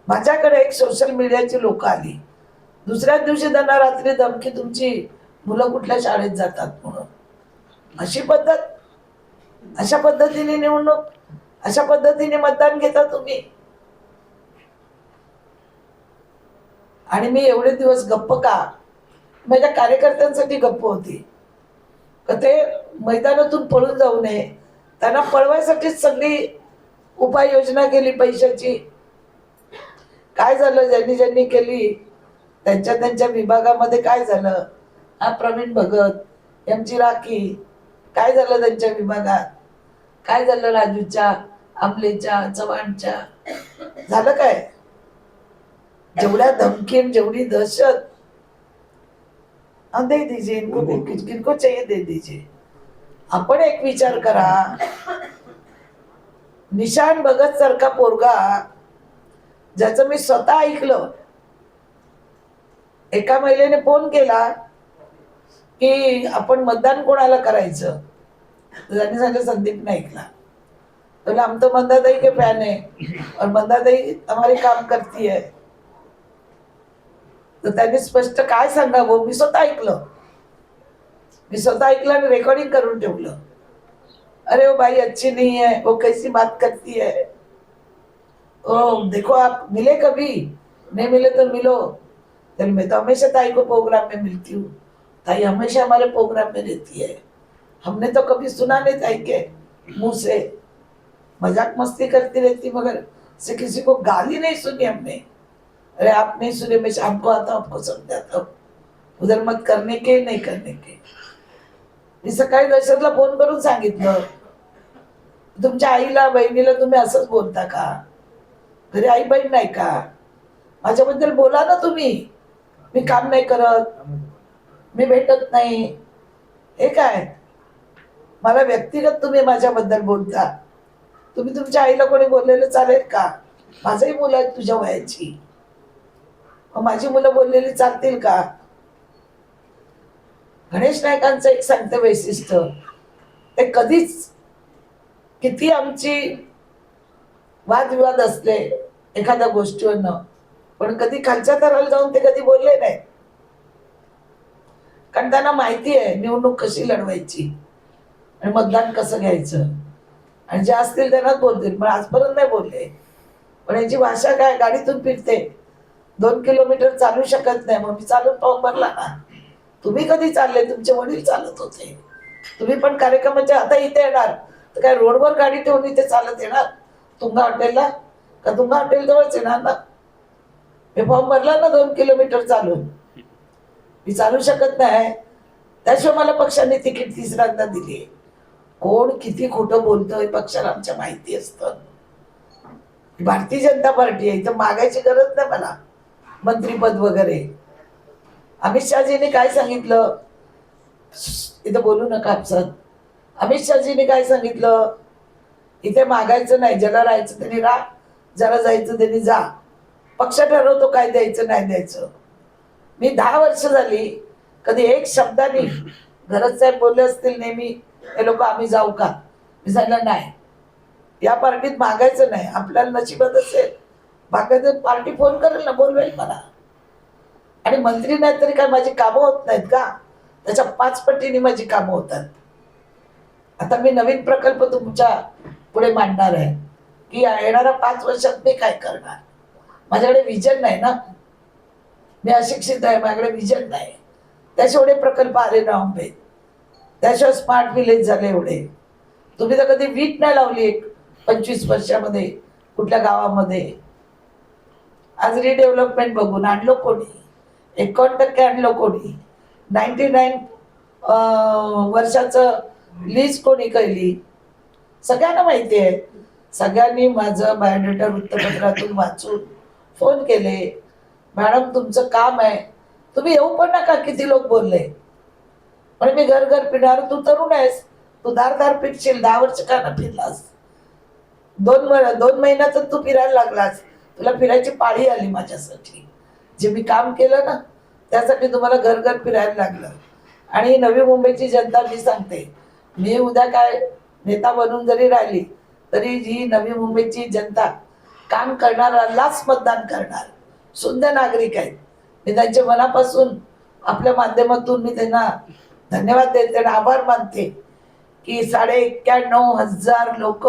माझ्याकडे एक सोशल मीडियाची लोक आली, दुसऱ्याच दिवशी त्यांना रात्री धमकी, तुमची मुलं कुठल्या शाळेत जातात म्हणून. अशी पद्धत, अशा पद्धतीने निवडणूक, अशा पद्धतीने मतदान घेता तुम्ही. आणि मी एवढे दिवस गप्प का, माझ्या कार्यकर्त्यांसाठी गप्प होती, का ते मैदानातून पळून जाऊ नये, त्यांना पळवायसाठीच सगळी उपाययोजना केली पैशाची. काय झालं, ज्यांनी केली त्यांच्या विभागामध्ये काय झालं. हा प्रवीण भगत, यांची राखी, काय झालं त्यांच्या विभागात, काय झालं राजूच्या, आमलेच्या, चव्हाणच्या, झालं काय. जेवढ्या धमकी, जेवढी दहशत, दे दीजिए इनको चाहिए दे दीजिए. आपण एक विचार करा, निशान भगत सारखा पोरगा, ज्याचं मी स्वतः ऐकलं, एका महिलेने फोन केला की आपण मतदान कोणाला करायचं, त्यांनी सांगितलं संदीप नाईकला. तो हम तो मंदाताई के फैन है और मंदाताई हमारे काम करती है. तर त्यांनी स्पष्ट काय सांगावं, मी स्वतः ऐकलं, आणि रेकॉर्डिंग करून ठेवलं. अरे वो भाई अच्छी नहीं है, वो कैसी बात करती है, ओ देखो आप मिले कभी, नहीं मिले तो मिलो. मैं तो हमेशा ताई को प्रोग्राम में मिलती हूँ, ताई हमेशा हमारे प्रोग्राम में रहती है, हमने तो कभी सुना नहीं ताई के मुंह से, मजाक मस्ती करती रहती मगर से किसी को गाली नहीं सुनी हमने. अरे आप नहीं सुने, मैं शाम को आता हूँ, आपको समझाता हूँ. उधर मत करने के नहीं करने के. मी सकाळी दशरथला फोन करून सांगितलं, तुमच्या आईला बहिणीला तुम्ही असंच बोलता का? घरी आई बहीण नाही का? माझ्याबद्दल बोला ना तुम्ही. मी काम नाही करत, मी भेटत नाही, हे काय? मला व्यक्तिगत तुम्ही माझ्याबद्दल बोलता. तुम्ही तुमच्या आईला कोणी बोललेलं चालेल का? माझंही मुलं आहेत तुझ्या वयाची, मग माझी मुलं बोललेली चालतील का? गणेश नायकांचं एक सांगते वैशिष्ट्य, ते कधीच किती आमची वादविवाद असले एखाद्या गोष्टीवरनं, पण कधी खालच्या थराला जाऊन ते कधी बोलले नाही. कारण त्यांना माहिती आहे निवडणूक कशी लढवायची आणि मतदान कसं घ्यायचं, आणि जे असतील त्यांनाच बोलतील. पण आजपर्यंत नाही बोलले. पण याची भाषा काय, गाडीतून फिरते, 2 किलोमीटर चालू शकत नाही, मग मी चालून फॉर्म भरला ना. तुम्ही कधी चालले? तुमचे वडील चालत होते. तुम्ही पण कार्यक्रमाच्या आता इथे येणार तर काय रोडवर गाडी ठेवून इथे चालत येणार तुंगा हॉटेलला? का तुंगा हॉटेल जवळच येणार ना? मी फॉर्म भरला ना 2 किलोमीटर चालून. मी चालू शकत नाही. त्याशिवाय मला पक्षाने तिकीट तिसऱ्यांदा दिली. कोण किती खोटं बोलतोय पक्षाला आमच्या माहिती असतं. भारतीय जनता पार्टी आहे, इथं मागायची गरज नाही मला मंत्रीपद वगैरे. अमित शहाजीने काय सांगितलं, इथं बोलू नका आपसात. अमित शहाजीने काय सांगितलं, इथे मागायचं नाही, ज्याला राहायचं त्यांनी राहा, ज्याला जायचं त्यांनी जा, पक्ष ठरवतो काय द्यायचं नाही द्यायचं. मी 10 वर्ष झाली कधी एक शब्दाने, घरात साहेब बोलले असतील नेहमी हे लोक आम्ही जाऊ का, मी सांगितलं नाही, या पार्टीत मागायचं नाही. आपल्याला नशिबात असेल मागायचं, पार्टी फोन करेल ना, बोलवेल मला. आणि मंत्री नाही तरी काय माझी कामं होत नाहीत का? त्याच्या 5 पटीने माझी कामं होतात. आता मी नवीन प्रकल्प तुमच्या पुढे मांडणार आहे की येणाऱ्या 5 वर्षात मी काय करणार. माझ्याकडे विजन नाही ना, मी अशिक्षित आहे, माझ्याकडे विजन नाही. त्याशिवाय प्रकल्प आले ना मुंबईत, त्याशिवाय स्मार्ट विलेज झाले एवढे. तुम्ही तर कधी वीट नाही लावली एक 25 वर्षामध्ये कुठल्या गावामध्ये. आज रिडेव्हलपमेंट बघून आणलो कोणी, 51% आणलं कोणी, 99 वर्षाचं लीज कोणी केली, सगळ्यांना माहिती आहे. सगळ्यांनी माझं बायोडेटा वृत्तपत्रातून वाचून फोन केले, मॅडम तुमचं काम आहे, तुम्ही येऊ पण नका. किती लोक बोलले, पण मी घर घर फिरणार. तू तरुण आहेस, तू दार फिरशील, 10 वर्ष का ना फिरलास, 2 महिन्यात तू फिरायला लागलास. तुला फिरायची पाळी आली माझ्यासाठी. जे मी काम केलं ना त्यासाठी तुम्हाला घर घर फिरायला लागलं. आणि नवी मुंबईची जनता मी सांगते, मी उद्या काय नेता बनून जरी राहिली तरी जी नवी मुंबईची जनता काम करणारालाच मतदान करणार. शुद्ध नागरिक आहेत. मी त्यांच्या मनापासून आपल्या माध्यमातून मी त्यांना धन्यवाद देते आणि आभार मानते की 91,500 लोक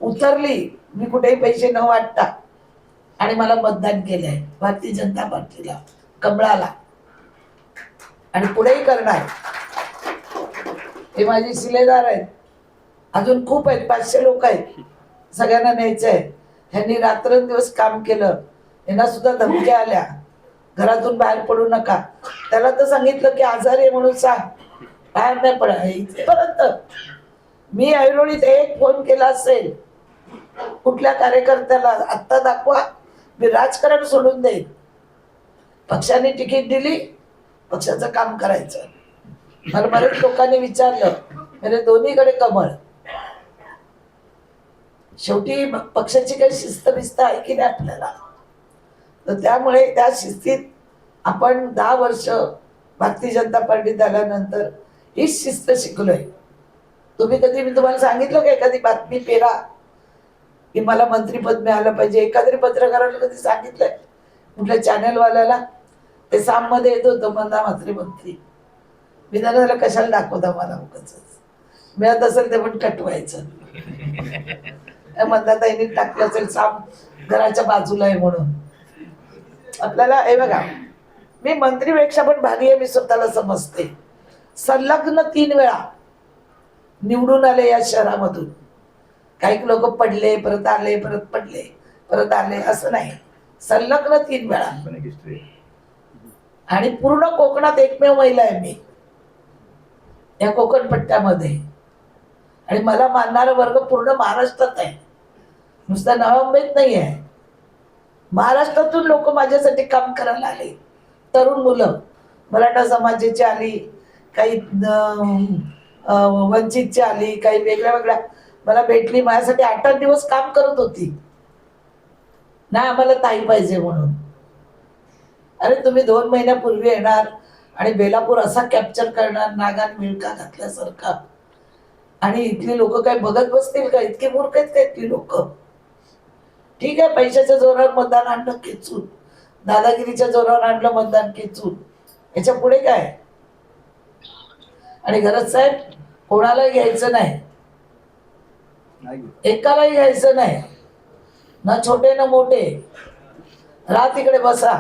उतरली, मी कुठेही पैसे न वाटता, आणि मला मतदान केलंय भारतीय जनता पार्टीला, कमळाला, आणि पुढेही करणार. हे माझे शिलेदार आहेत, अजून खूप आहेत, 500 लोक आहेत, सगळ्यांना न्यायचं आहे. ह्यांनी रात्रंदिवस काम केलं, यांना सुद्धा धमक्या आल्या, घरातून बाहेर पडू नका. त्याला तर सांगितलं की आजारी आहे म्हणून सांग, बाहेर नाही पडा. इथपर्यंत मी ऐरोळीत एक फोन केला असेल कुठल्या कार्यकर्त्याला, आत्ता दाखवा, मी राजकारण सोडून देईन. पक्षाने तिकीट दिली, पक्षाचं काम करायचं. मला बरेच लोकांनी विचारलं, म्हणजे दोन्हीकडे कमळ. शेवटी पक्षाची काही शिस्त बिस्त आहे की नाही आपल्याला, तर त्यामुळे त्या शिस्तीत आपण 10 वर्ष भारतीय जनता पार्टीत आल्यानंतर ही शिस्त शिकलोय. तुम्ही कधी, मी तुम्हाला सांगितलं का एखादी बातमी पेरा की मला मंत्रीपद मिळालं पाहिजे? एखाद्या पत्रकाराला कधी सांगितलंय? कुठल्या चॅनलवाल्याला? ते साममध्ये येत होतं मंदा मंत्री. मी त्याला कशाला दाखवता, मला उगाच मिळत असेल ते पण कटवायचं. मंदाताईंनी टाकलं असेल साम घराच्या बाजूला आहे म्हणून. आपल्याला हे बघा, मी मंत्रीपेक्षा पण भारी आहे, मी स्वतःला समजते. संलग्न 3 वेळा निवडून आले या शहरामधून. काही लोक पडले, परत आले, परत पडले, परत आले, असं नाही. संलग्न 3 वेळा. आणि पूर्ण कोकणात एकमेव महिला आहे मी या कोकण पट्ट्यामध्ये. आणि मला मानणारा वर्ग पूर्ण महाराष्ट्रात आहे, नुसता नवी मुंबईत नाही आहे. महाराष्ट्रातून लोक माझ्यासाठी काम करायला आले. तरुण मुलं मराठा समाजाची आली, काही वंचितची आली, काही वेगळ्या वेगळ्या मला भेटली, माझ्यासाठी 8-8 दिवस काम करत होती. नाही आम्हाला ताई पाहिजे म्हणून. अरे तुम्ही 2 महिन्यापूर्वी येणार आणि बेलापूर असा कॅप्चर करणार नागान मिळका घातल्यासारखा, आणि इथली लोक काय बघत बसतील का? इतके मूर्ख आहेत का इथली लोक? ठीक आहे, पैशाच्या जोरावर मतदान आणलं खेचून, दादागिरीच्या जोरावर आणलं मतदान खेचून, याच्या पुढे काय? आणि गरज साहेब कोणालाही घ्यायचं नाही, एकालाही घ्यायचं नाही, ना छोटे ना मोठे. राहा तिकडे बसा.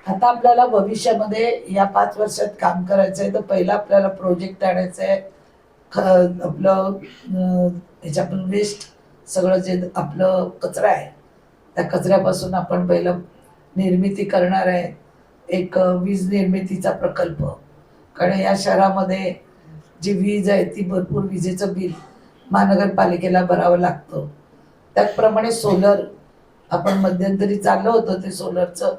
आता आपल्याला भविष्यामध्ये या 5 वर्षात काम करायचं आहे. तर पहिला आपल्याला प्रोजेक्ट आणायचं आहे. आपलं ह्याच्यातून वेस्ट सगळं जे आपलं कचरा आहे त्या कचऱ्यापासून आपण पहिलं निर्मिती करणार आहे. एक वीज निर्मितीचा प्रकल्प, कारण या शहरामध्ये जी वीज आहे ती भरपूर विजेचं बिल महानगरपालिकेला भरावं लागतं. त्याचप्रमाणे सोलर आपण मध्यंतरी चाललं होतं ते सोलरचं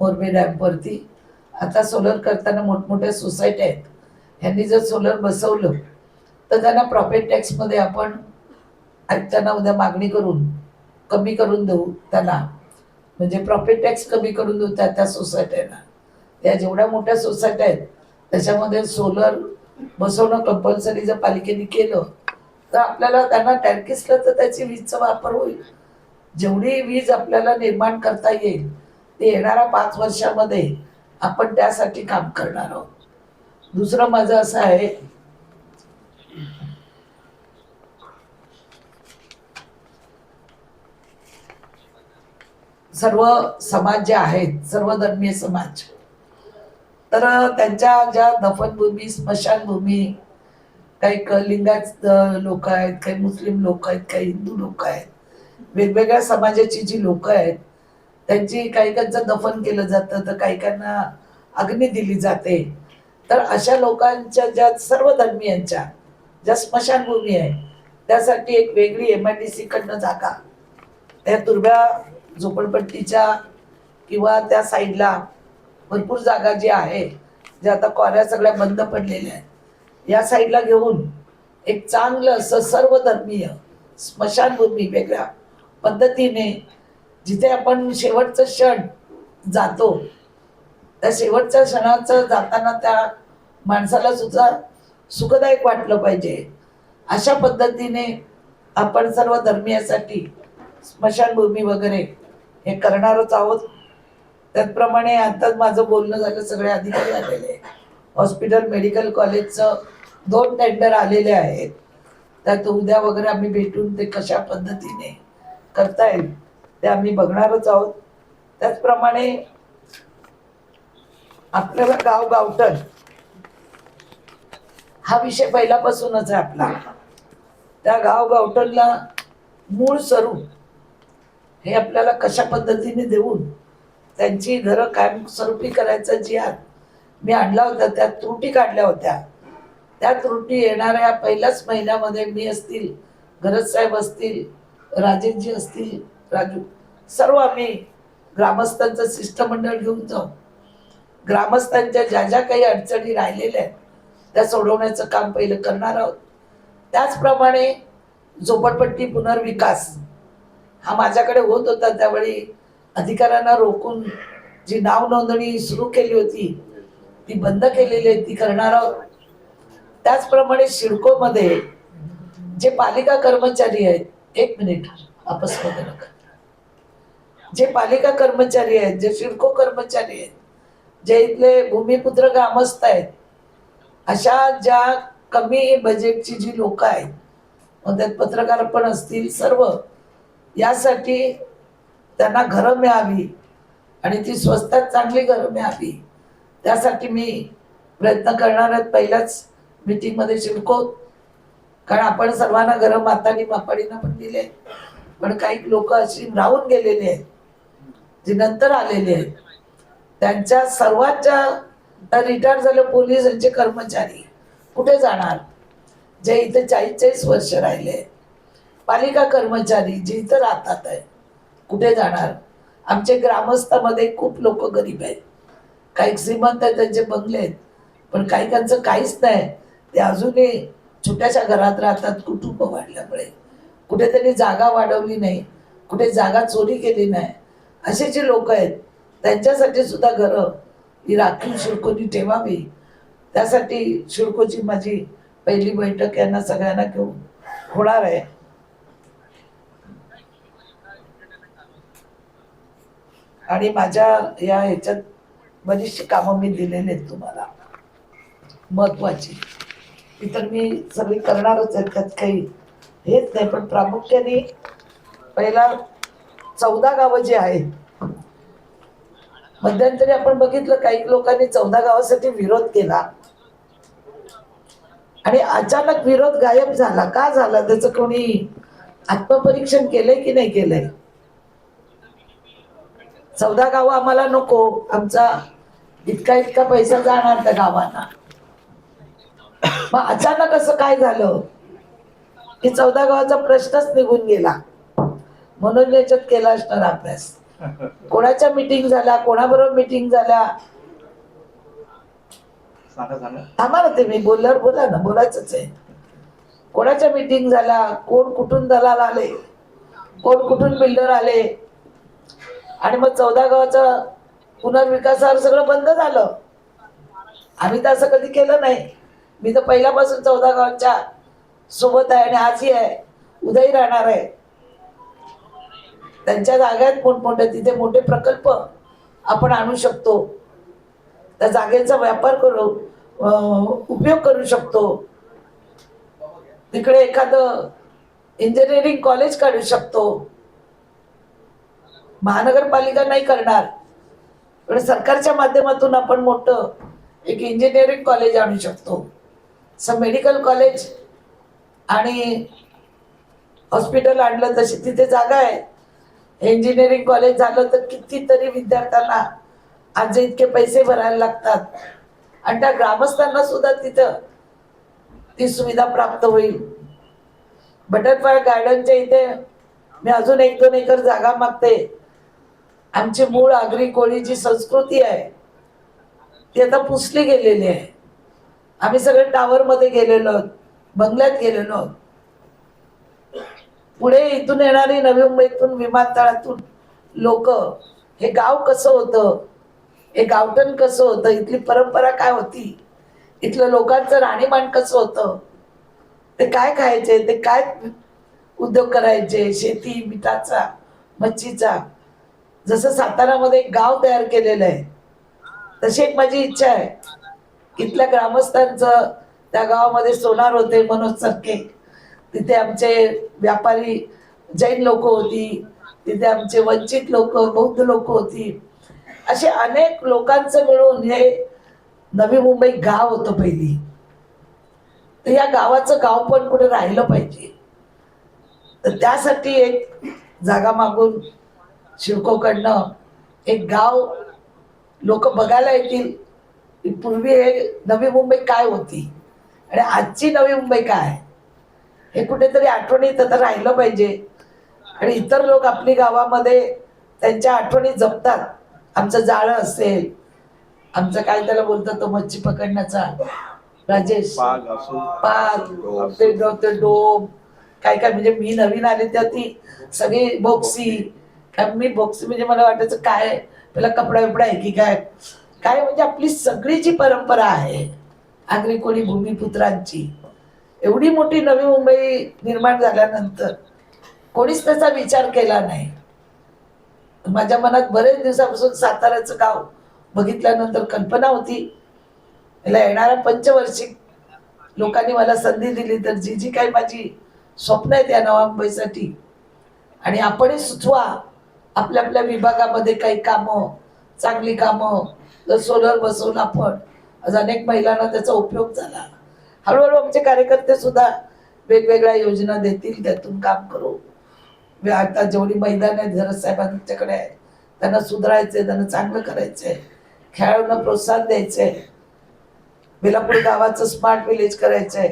मोरबी डॅमवरती. आता सोलर करताना मोठमोठ्या सोसायटी आहेत, ह्यांनी जर सोलर बसवलं तर त्यांना प्रॉपर्टी टॅक्समध्ये आपण आयुक्तांना उद्या मागणी करून कमी करून देऊ त्यांना, म्हणजे प्रॉपर्टी टॅक्स कमी करून देऊ त्या सोसायट्यांना. त्या जेवढ्या मोठ्या सोसायट्या आहेत त्याच्यामध्ये सोलर बसवणं कंपल्सरी जर पालिकेने केलं तर आपल्याला त्यांना टँकीसला तर त्याची वीजचा वापर होईल. जेवढी वीज आपल्याला निर्माण करता येईल ते येणाऱ्या 5 वर्षामध्ये आपण त्यासाठी काम करणार आहोत. दुसरं माझं असं आहे, सर्व समाज जे आहेत, सर्व धर्मीय समाज, तर त्यांच्या ज्या दफनभूमी, स्मशानभूमी, काही लिंगायत लोक आहेत, काही मुस्लिम लोक आहेत, काही हिंदू लोक आहेत, वेगवेगळ्या समाजाची जी लोक आहेत त्यांची काहीकांचं दफन केलं जातं तर काहीकांना अग्नी दिली जाते. तर अशा लोकांच्या ज्या सर्व धर्मियांच्या ज्या स्मशानभूमी आहे त्यासाठी एक वेगळी MIDC कडनं जागा त्या तुर्ब्या झोपडपट्टीच्या किंवा त्या साईडला भरपूर जागा जी आहे, ज्या आता क्वाऱ्या सगळ्या बंद पडलेल्या आहेत, या साईडला घेऊन एक चांगलं असं सर्वधर्मीय स्मशानभूमी वेगळ्या पद्धतीने, जिथे आपण शेवटचं क्षण जातो त्या शेवटच्या क्षणाचं जाताना त्या माणसाला सुद्धा सुखदायक वाटलं पाहिजे, अशा पद्धतीने आपण सर्व धर्मीयासाठी स्मशानभूमी वगैरे हे करणारच आहोत. त्याचप्रमाणे आताच माझं बोलणं झालं, सगळे अधिकारी आलेले, हॉस्पिटल मेडिकल कॉलेजचं 2 टेंडर आलेले आहेत. त्यात उद्या वगैरे आम्ही भेटून ते कशा पद्धतीने करता येईल ते आम्ही बघणारच आहोत. त्याचप्रमाणे आपल्याला गावगावठण हा विषय पहिल्यापासूनच आहे आपला. त्या गावगावठणला मूळ स्वरूप हे आपल्याला कशा पद्धतीने देऊन त्यांची घरं कायमस्वरूपी करायचा जी मी आणला होता, त्या त्रुटी काढल्या होत्या. त्या त्रुटी येणाऱ्या पहिल्याच महिन्यामध्ये मी असतील, गरज साहेब असतील, राजेशजी असतील, राजू, सर्व आम्ही ग्रामस्थांचं शिष्टमंडळ घेऊन जाऊ. ग्रामस्थांच्या ज्या ज्या काही अडचणी राहिलेल्या आहेत त्या सोडवण्याचं काम पहिलं करणार आहोत. त्याचप्रमाणे झोपडपट्टी पुनर्विकास हा माझ्याकडे होत होता, त्यावेळी अधिकाऱ्यांना रोखून जी नाव नोंदणी सुरू केली होती ती बंद केलेली आहे, ती करणार आहोत. त्याचप्रमाणे सिडकोमध्ये जे पालिका कर्मचारी आहेत, 1 मिनिट आपसमध्ये नका, जे पालिका कर्मचारी आहेत, जे सिडको कर्मचारी आहेत, जे इथले भूमिपुत्र ग्रामस्थ आहेत, अशा ज्या कमी बजेटची जी लोक आहेत, मग त्यात पत्रकार पण असतील, सर्व यासाठी त्यांना घरं मिळावी आणि ती स्वस्तात चांगली घरं मिळावी त्यासाठी मी प्रयत्न करणार आहे. पहिल्याच मीटिंगमध्ये सिडको, कारण आपण सर्वांना घरं मातानी मापाडीनं पण दिले, पण काही लोक अशी राहून गेलेले आहेत जे नंतर आलेले आहेत त्यांच्या सर्वांच्या रिटायर झाले पोलिसांचे कर्मचारी कुठे जाणार, जे इथे 40-40 वर्ष राहिले, पालिका कर्मचारी जे इथं राहतात आहे कुठे जाणार. आमचे ग्रामस्थामध्ये खूप लोक गरीब आहेत, काही श्रीमंत आहेत, त्यांचे बंगले आहेत, पण काहीकांचं काहीच नाही. ते अजूनही छोट्याशा घरात राहतात कुटुंब वाढल्यामुळे. कुठे त्यांनी जागा वाढवली नाही, कुठे जागा चोरी केली नाही. असे जे लोक आहेत त्यांच्यासाठी सुद्धा घरं ही राखीव शिडकोनी ठेवावी. त्यासाठी शिडकोची माझी पहिली बैठक यांना सगळ्यांना घेऊन होणार आहे. आणि माझ्या या ह्याच्यात बरीचशी कामं मी दिलेली आहेत तुम्हाला महत्वाची. इतर मी सगळी करणारच आहे, त्यात काही हेच नाही. पण प्रामुख्याने पहिला 14 गावं जी आहेत, मध्यंतरी आपण बघितलं काही लोकांनी 14 गावासाठी विरोध केला आणि अचानक विरोध गायब झाला. का झाला त्याचं कोणी आत्मपरीक्षण केलंय की नाही केलंय? 14 गावं आम्हाला नको, आमचा इतका पैसा जाणार त्या गावांना. मग अचानक असं काय झालं की 14 गावाचा प्रश्नच निघून गेला. म्हणून याच्यात केला असणार अभ्यास. कोणाच्या मीटिंग झाल्या, कोणाबरोबर मीटिंग झाल्या, आम्हाला ते मी बोलल्यावर बोला ना, बोलायचंच आहे. कोणाच्या मीटिंग झाल्या, कोण कुठून दलाल आले, कोण कुठून बिल्डर आले, आणि मग 14 गावाचा पुनर्विकासावर सगळं बंद झालं. आम्ही तर असं कधी केलं नाही. मी तर पहिल्यापासून 14 गावांच्या सोबत आहे आणि आजही आहे, उद्याही राहणार आहे. त्यांच्या जागेत मोठमोठे तिथे मोठे प्रकल्प आपण आणू शकतो, त्या जागेचा व्यापार करू, उपयोग करू शकतो. तिकडे एखादं इंजिनिअरिंग कॉलेज काढू शकतो. महानगरपालिका नाही करणार, पण सरकारच्या माध्यमातून आपण मोठं एक इंजिनिअरिंग कॉलेज आणू शकतो. मेडिकल कॉलेज आणि हॉस्पिटल आणलं तशी तिथे जागा आहे. इंजिनिअरिंग कॉलेज झालं तर कितीतरी विद्यार्थ्यांना आज इतके पैसे भरायला लागतात आणि त्या ग्रामस्थांना सुद्धा तिथं ती सुविधा प्राप्त होईल. बटरफ्लाय गार्डनच्या इथे मी अजून 1-2 एकर जागा मागते. आमची मूळ आगरी कोळी जी संस्कृती आहे ती आता पुसली गेलेली आहे. आम्ही सगळे टावरमध्ये गेलेलो आहोत, बंगल्यात गेलेलो आहोत. पुढे इथून येणारी नवी मुंबईतून विमानतळातून लोक, हे गाव कसं होतं, हे गावठण कसं होतं, इथली परंपरा काय होती, इथलं लोकांचं राहणीमान कसं होतं, ते काय खायचे, ते काय उद्योग करायचे, शेती, मिठाचा, मच्छीचा. जसं सातारामध्ये एक गाव तयार केलेलं आहे, तशी एक माझी इच्छा आहे. इथल्या ग्रामस्थांचं त्या गावामध्ये सोनार होते मनोज सरके, तिथे आमचे व्यापारी जैन लोक होती, तिथे आमचे वंचित लोक, बौद्ध लोक होती. असे अनेक लोकांचं मिळून हे नवी मुंबई गाव होतं पहिली. तर या गावाचं गाव पण कुठे राहिलं पाहिजे. तर त्यासाठी एक जागा मागून शिडकोकडनं एक गाव लोक बघायला येतील. पूर्वी हे नवी मुंबई काय होती आणि आजची नवी मुंबई काय, हे कुठेतरी आठवणीत आता राहिलं पाहिजे. आणि इतर लोक आपली गावामध्ये त्यांच्या आठवणी जपतात. आमचं जाळं असेल, आमचं काय त्याला बोलतात तो मच्छी पकडण्याचा, राजेश पाग, ते डोम, काय काय, म्हणजे मी नवीन आले तेव्हा ती सगळी बोक्सी. मी बोक्सी म्हणजे मला वाटायचं काय त्याला कपडा बिपडा आहे की काय काय, म्हणजे आपली सगळी जी परंपरा आहे आगरी कोळी भूमिपुत्रांची, एवढी मोठी नवी मुंबई निर्माण झाल्यानंतर कोणीच त्याचा विचार केला नाही. माझ्या मनात बरेच दिवसापासून साताऱ्याचं गाव बघितल्यानंतर कल्पना होती. याला येणाऱ्या पंचवार्षिक लोकांनी मला संधी दिली तर जी जी काही माझी स्वप्न आहेत या नवा मुंबईसाठी, आणि आपणही सुचवा आपल्या आपल्या विभागामध्ये काही कामं, चांगली कामं. जर सोलर बसवून आपण, आज अनेक महिलांना त्याचा उपयोग झाला. हळूहळू आमचे कार्यकर्ते सुद्धा वेगवेगळ्या योजना देतील, त्यातून काम करू. आता जेवढी मैदान आहेत घरत साहेबांच्याकडे आहे त्यांना सुधारायचंय, त्यांना चांगलं करायचंय, खेळाडूंना प्रोत्साहन द्यायचंय, बेलापूर गावाचं स्मार्ट विलेज करायचंय.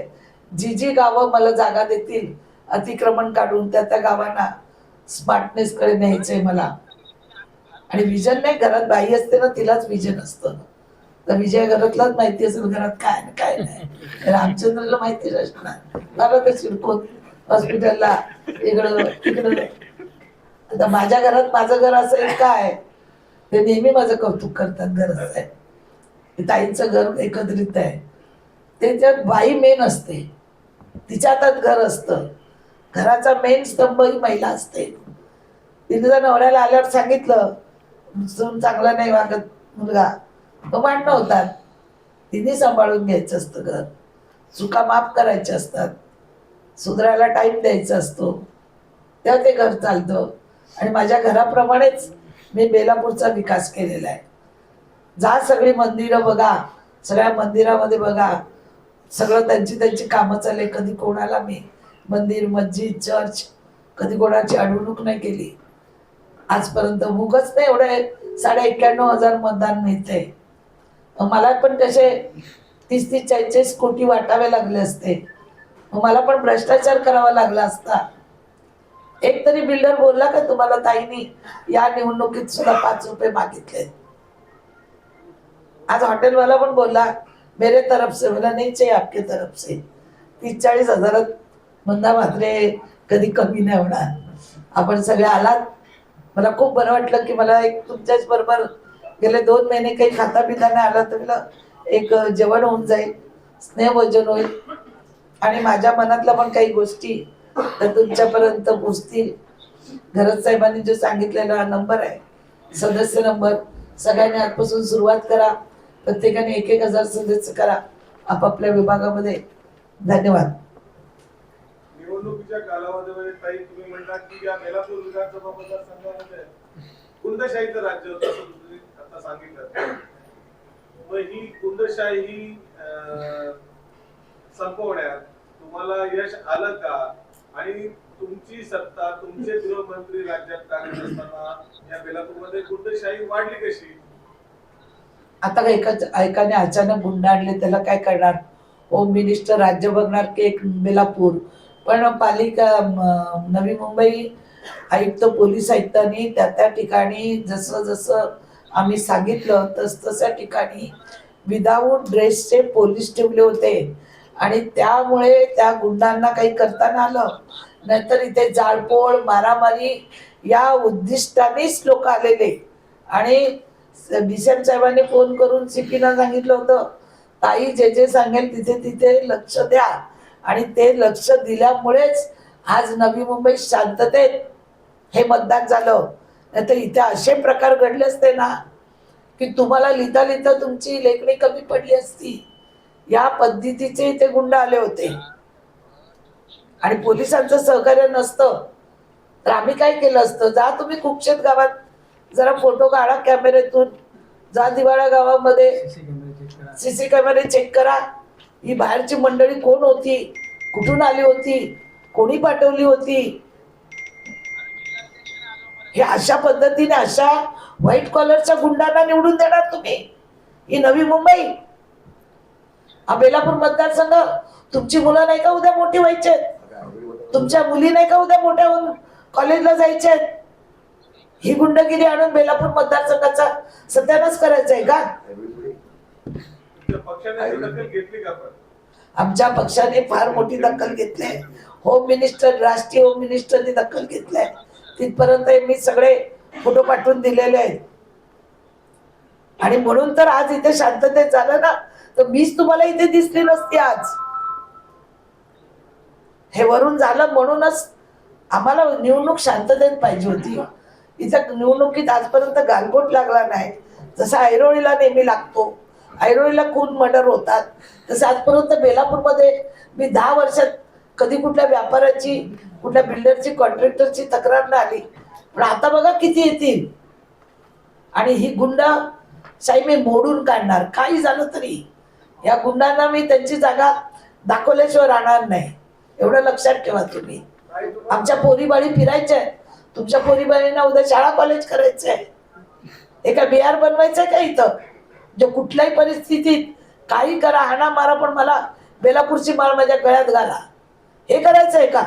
जी जी गावं मला जागा देतील अतिक्रमण काढून त्या गावांना स्मार्टनेस कडे न्यायचंय मला. आणि विजन नाही, घरात बाई असते ना तिलाच विजन असतं. तर विजय घरातलाच माहिती असेल घरात काय आणि काय नाही. रामचंद्रला माहिती असणार, मला तर शिरकोत हॉस्पिटलला इकडं तिकडं. आता माझ्या घरात माझं घर असेल काय, ते नेहमी माझं कौतुक करतात. घर असं आहे, ताईंचं घर एकत्रित आहे, त्याच्यात बाई मेन असते, तिच्या हातात घर असतं. घराचा मेन स्तंभ ही महिला असते. तिने जर नवऱ्याला आल्यावर सांगितलं सून चांगला नाही वागत मुलगा, तो भांडणं होतात. तिने सांभाळून घ्यायचं असतं घर, चुका माफ करायच्या असतात, सुधारायला टाइम द्यायचा असतो, तेव्हा ते घर चालतं. आणि माझ्या घराप्रमाणेच मी बेलापूरचा विकास केलेला आहे. जा सगळी मंदिरं बघा, सगळ्या मंदिरामध्ये बघा, सगळं त्यांची त्यांची कामं चालले. कधी कोणाला मी मंदिर, मस्जिद, चर्च कधी कोणाची अडवणूक नाही केली आजपर्यंत. उगाच नाही एवढे 91,500 मतदान मिळते. मला पण कसे 30-40 कोटी वाटावे लागले असते, मला पण भ्रष्टाचार करावा लागला असता. एक तरी बिल्डर बोलला का तुम्हाला ताईनी या निवडणुकीत सुद्धा 5 रुपये मागितले? आज हॉटेलवाला पण बोलला मेरे तरफ से, मला नाही चाहिए आपके तरफ से. 30-40 हजारात मंदा म्हात्रे कधी कमी नाही होणार. आपण सगळे आलात, मला खूप बरं वाटलं की मला एक तुमच्याच बरोबर गेले 2 महिने काही खाता पिता नाही आला, तर मला एक जेवण होऊन जाईल, स्नेहभोजन होईल आणि माझ्या मनातल्या पण काही गोष्टी तर तुमच्यापर्यंत पोचतील. घरत साहेबांनी जो सांगितलेला नंबर आहे, सदस्य नंबर, सगळ्यांनी आजपासून सुरुवात करा. प्रत्येकाने 1,000 सदस्य करा आपापल्या विभागामध्ये. धन्यवाद. निवडणुकीच्या कालावधीमध्ये ताई तुम्ही म्हणतात की या बेलापूर विधानसभा मतदारसंघामध्ये गुंडशाहीचं राज्य होतं असं तुम्ही आता सांगितलं. मग ही गुंडशाही संपवण्यात तुम्हाला यश आलं का? आणि तुमची सत्ता, तुमचे गृहमंत्री राज्यात कार्यरत असताना या बेलापूरमध्ये गुंडशाही वाढली कशी? आता एकाने अचानक गुंड आणले, त्याला काय करणार? होम मिनिस्टर राज्य बघणार की एक बेलापूर? पण पालिका नवी मुंबई आयुक्त, पोलीस आयुक्तांनी त्या ठिकाणी जसं जसं आम्ही सांगितलं तसं ठिकाणी विदाऊट ड्रेसचे पोलीस ठेवले होते. आणि त्यामुळे त्या गुंडांना काही करता आलं. नाहीतर इथे जाळपोळ, मारामारी या उद्दिष्टानेच लोक आलेले. आणि DCM साहेबांनी फोन करून CP-ला सांगितलं होतं, ताई जे जे सांगेल तिथे तिथे लक्ष द्या. आणि ते लक्ष दिल्यामुळेच आज नवी मुंबई शांततेत हे मतदान झालं. नाहीतर इथे असे प्रकार घडले असते ना की तुम्हाला लिहिता लिहिता तुमची लेखणी कमी पडली असती. या पद्धतीचे इथे गुंड आले होते आणि पोलिसांचं सहकार्य नसतं तर आम्ही काय केलं असतं? जा तुम्ही कुक्षेत गावात जरा फोटो काढा कॅमेऱ्यातून, जा दिवाळा गावामध्ये CC कॅमेरे चेक करा. ही बाहेरची मंडळी कोण होती, कुठून आली होती, कोणी पाठवली होती? हे अशा पद्धतीने अशा व्हाईट कॉलरच्या गुंडांना निवडून देणार तुम्ही? ही नवी मुंबई, हा बेलापूर मतदारसंघ. तुमची मुलं नाही का उद्या मोठी व्हायचे? तुमच्या मुली नाही का उद्या मोठ्या होऊन कॉलेजला जायचे? ही गुंडगिरी आणून बेलापूर मतदारसंघाचा सत्यानाश करायचा आहे का? आमच्या पक्षाने फार मोठी दखल घेतली. होम मिनिस्टर, राष्ट्रीय होम मिनिस्टरनी दखल घेतली. तिथपर्यंत मी सगळे फोटो पाठवून दिलेले आहेत. आणि म्हणून तर आज इथे शांततेत झालं ना, तर मीच तुम्हाला इथे दिसली नसती आज. हे वरून झालं म्हणूनच आम्हाला निवडणूक शांततेत पाहिजे होती. इथं निवडणुकीत आजपर्यंत गालबोट लागला नाही. जसा ऐरोळीला नेहमी लागतो, ऐरोळीला खून मर्डर होतात, तसं आजपर्यंत बेलापूरमध्ये मी 10 वर्षात कधी कुठल्या व्यापाऱ्याची, कुठल्या बिल्डरची, कॉन्ट्रॅक्टरची तक्रार नाही आली. पण आता बघा किती येतील. आणि ही गुंडशाही मी मोडून काढणार काही झालं तरी. या गुंडांना मी त्यांची जागा दाखवल्याशिवाय राहणार नाही, एवढं लक्षात ठेवा तुम्ही. आमच्या पोरीबाळी फिरायच्या आहेत, तुमच्या पोरीबाळींना उद्या शाळा कॉलेज करायचं आहे. हे काय बिहार बनवायचंय का इथं? जो कुठल्याही परिस्थितीत काही करा, हाणा मारा, पण मला बेलापूरची माळ माझ्या गळ्यात घाला, हे करायचंय का?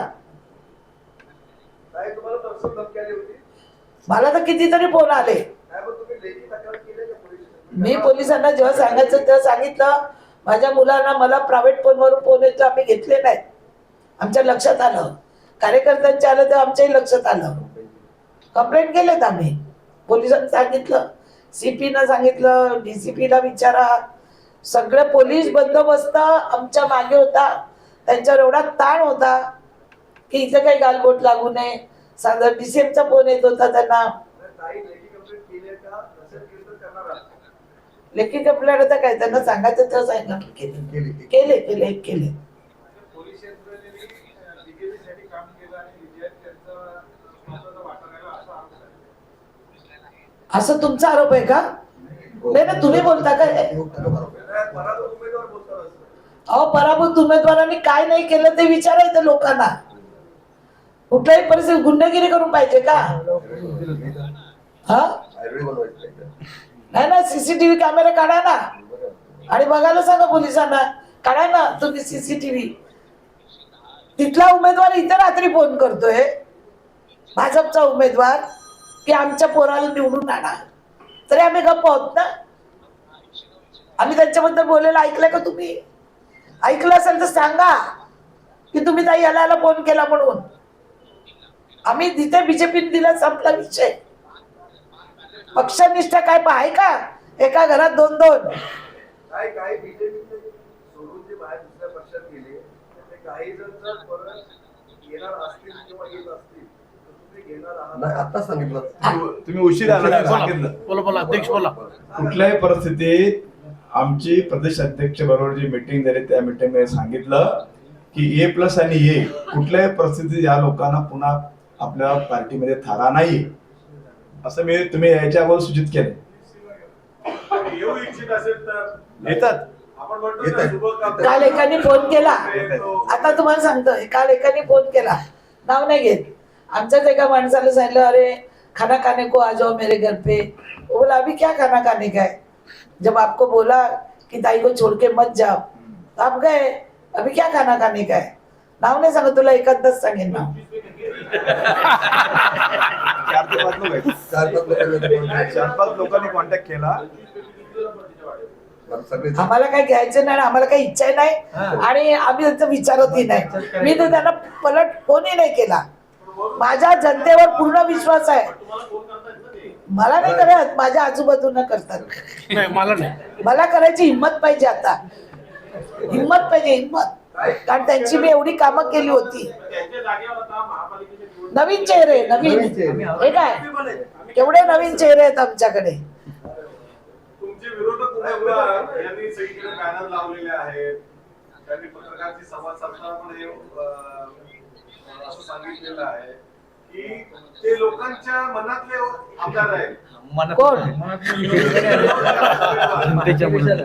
काय तुम्हाला तहसील धमकी आली होती? मला तर कितीतरी फोन आले. काय मग तुम्ही लेखी तक्रार केली का पोलिसांना? मी पोलिसांना जेव्हा सांगायचं तेव्हा सांगितलं, माझ्या मुलांना मला प्रायव्हेट फोनवरून फोन येतो, आम्ही घेतले नाहीत. आमच्या लक्षात आलं, कार्यकर्त्यांच्या आलं तर आमच्याही लक्षात आलं. कंप्लेंट केलेत आम्ही, पोलिसांनी सांगितलं, CP सांगितलं, DCP ला विचारा. सगळे पोलीस बंदोबस्त आमच्या मागे होता. त्यांच्यावर एवढा ताण होता की इथं काही गालबोट लागू नये. साधारण DCMचा फोन येत होता त्यांना. काही लेखी कंप्लेंट केली आहे का? नसेल केली तर करणार आहात? लेखी कंप्लेंट होता काय, त्यांना सांगायचं तेव्हा सांगितलं, केले केले केले. पोलीस यंत्रणेने DKCसाठी काम केलं आणि विजयात त्यांचा महत्त्वाचा वाटा राहिला असा आरोप आहे. असं तुमचा आरोप आहे का? नाही ना, तुम्ही बोलता काय? पराभूत उमेदवार बोलतात असं. अहो, पराभूत उमेदवारांनी काय नाही केलं ते विचारायचं लोकांना. कुठल्याही परिस्थितीत गुंडगिरी करून पाहिजे का? हा, हायवे बनवायचं आहे. नाही ना, CCTV कॅमेरे काढा ना आणि बघायला सांगा पोलिसांना, काढा ना तुम्ही CCTV. तिथला उमेदवार इथं रात्री फोन करतोय, भाजपचा उमेदवार, की आमच्या पोराला निवडून आणा, तरी आम्ही गप्प आहोत ना. आम्ही त्यांच्याबद्दल बोलायला ऐकलंय का तुम्ही? ऐकलं असेल तर सांगा की तुम्ही ताई याला फोन केला म्हणून. आम्ही तिथे BJPने दिला, संपला विषय. पक्षनिष्ठा काय आहे का? एका घरात 2-2. काय बीजेपी सोडून जे बाहेर दुसऱ्या पक्षात गेले, ते काही जण जर परत येणार असतील किंवा येत असतील तर तुम्ही घेणार आहात? नाही, आत्ताच सांगितलं. तुम्ही उशीर आला सांगितलं. कुठल्याही परिस्थितीत आमची प्रदेश अध्यक्ष बरोबर जी मीटिंग झाली त्या मीटिंग मध्ये सांगितलं की A+ आणि A कुठल्याही परिस्थितीत या लोकांना पुन्हा आपल्या पार्टीमध्ये थारा नाही, असं तुम्ही याच्या अगोदर सूचित केलं. येऊ इच्छित असेल तर येतात. आपण म्हणतो ना, शुभकामना. काल एकाने फोन केला, आता तुम्हाला सांगतोय, काल एकाने फोन केला, नाव नाही घेत, आमच्याच एका माणसाला सांगितलं, अरे खाना खाने को आ जाओ मेरे घर पे. वो बोला अभी क्या खाना खाने का है, जब आपको बोला कि ताई को छोड़ के मत जाओ तो आप गए, अभी क्या खाना खाने का है. नाव नाही सांगत तुला, एखादच सांगेन नाव. 4-5 लोकांनी कॉन्टॅक्ट केला. सगळे आम्हाला काही घ्यायचं नाही, आम्हाला काही इच्छा नाही आणि आम्ही त्यांचं विचारतही नाही. मी तर त्यांना पलट फोनही नाही केला. माझ्या जनतेवर पूर्ण विश्वास आहे. मला नाही करत, माझ्या आजूबाजूला करतात. मला करायची हिंमत पाहिजे, आता हिंमत पाहिजे, हिंमत. कारण त्यांची मी एवढी कामं केली होती. त्यांच्या जागेवर आता महापालिकेच्या निवडणुकीत नवीन चेहरे, नवीन हे काय, केवढे नवीन चेहरे आहेत आमच्याकडे. तुमचे विरोधक उमेदवार यांनी सगळीकडे बॅनर लावलेले आहेत, त्यांनी पत्रकारांशी संवाद साधताना पण हे असं सांगितलेलं आहे की ते लोकांच्या मनातले आमदार आहेत. कोण? कारण त्यांना 91,000 मतं.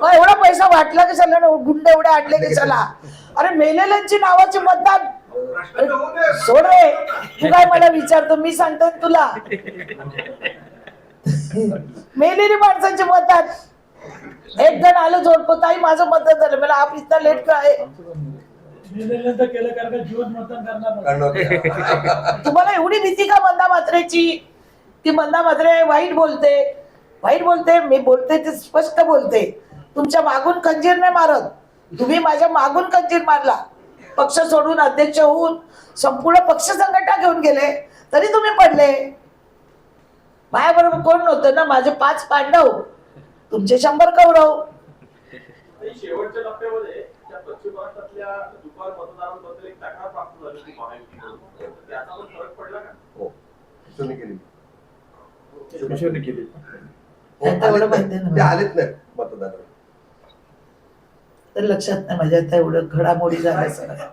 मग एवढा पैसा वाटला कशाला, गुंड एवढे आणले कशाला? अरे मेलेल्यांची नावाचे मतदान प्रश्न तर होऊ दे. सोड रे, तू काय मला विचारतो, मी सांगतो ना तुला. मेलेली माणसांचे मतदान, एक जण आलं जोडपं, ताई माझं मतदान झालं, मला आप इतना लेट का आहे? निर्णय केलं कारण का जीवन मतदान करणार नाही. तुम्हाला एवढी भीती का मंदा म्हात्रेची? ती मंदा म्हात्रे वाईट बोलते, वाईट बोलते, मी बोलते ते स्पष्ट बोलते. तुमच्या मागून खंजीर नाही मारत, तुम्ही माझ्या मागून खंजीर मारला. पक्ष सोडून अध्यक्ष होऊन संपूर्ण पक्ष संघटना घेऊन गेले तरी तुम्ही पडले. माझ्याबरोबर कोण नव्हतं ना, माझे 5 पांडव, तुमचे 100 कौरव. आणि शेवटच्या टप्प्यामध्ये त्या पश्चिम महाराष्ट्रातल्या दुपार मतदारांबद्दल एक तक्रार प्राप्त झाली होती महायुतीकडून. त्याचा पण फरक पडला का? हो, किशोरने केली. किशोरने केली. हो, आता एवढं माहिती ते नाही, आलेच नाहीत मतदाराला. तर लक्षात नाही माझ्या, आता एवढं घडामोडी झाल्या सगळ्या.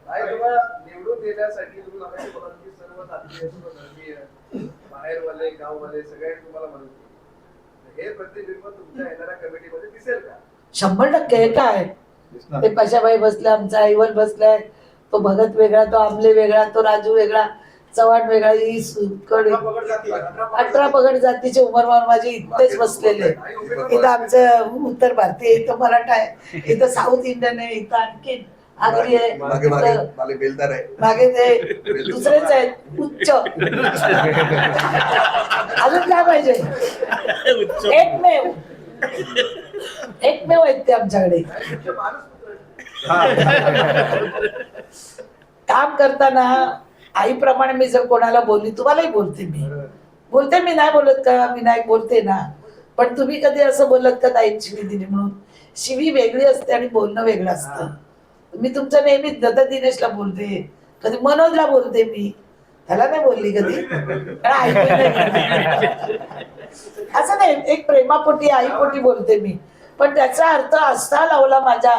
काय तुम्हाला निवडून देण्यासाठी तुम्ही मागाशी बोलाल की सर्व जातीय, सर्व धर्मीय, बाहेरवाले, गाववाले सगळ्यांनी तुम्हाला मदत केली. हे प्रतिबिंब तुमच्या येणाऱ्या कमिटीमध्ये दिसेल का? 100% हे काय, दिसणार. ते पशाबाई बसल्या, आमचा ऐवल बसलाय, तो भगत वेगळा, तो आमले वेगळा, तो राजू वेगळा, चव्हाण वेगळा ही सुकड 18 पगड जातीचे उमरवार माझे इथेच बसलेले. इथं आमचं उत्तर भारतीय, इथं मराठा आहे, इथं साऊथ इंडियन आहे, इथं आणखी आगरी आहे, मागे मागे इथं मागे बेलदार आहे. मागे ते दुसरेच आहेत उच्च. अजून काय पाहिजे? एकमेव आहेत ते आमच्याकडे. काम करताना आईप्रमाणे मी जर कोणाला बोलली, तुम्हालाही बोलते मी नाही बोलत का? मी नाही बोलते ना. पण तुम्ही कधी असं बोलत का ताईची शिवी दिली म्हणून? शिवी वेगळी असते आणि बोलणं वेगळं असतं. मी तुमचं नेहमी दत्त दिनेशला बोलते, कधी मनोजला बोलते, मी त्याला नाही बोलली कधी, कारण ऐकू नाही. असं नाही, एक प्रेमापोटी आईपोटी बोलते मी. पण त्याचा अर्थ असा लावला माझ्या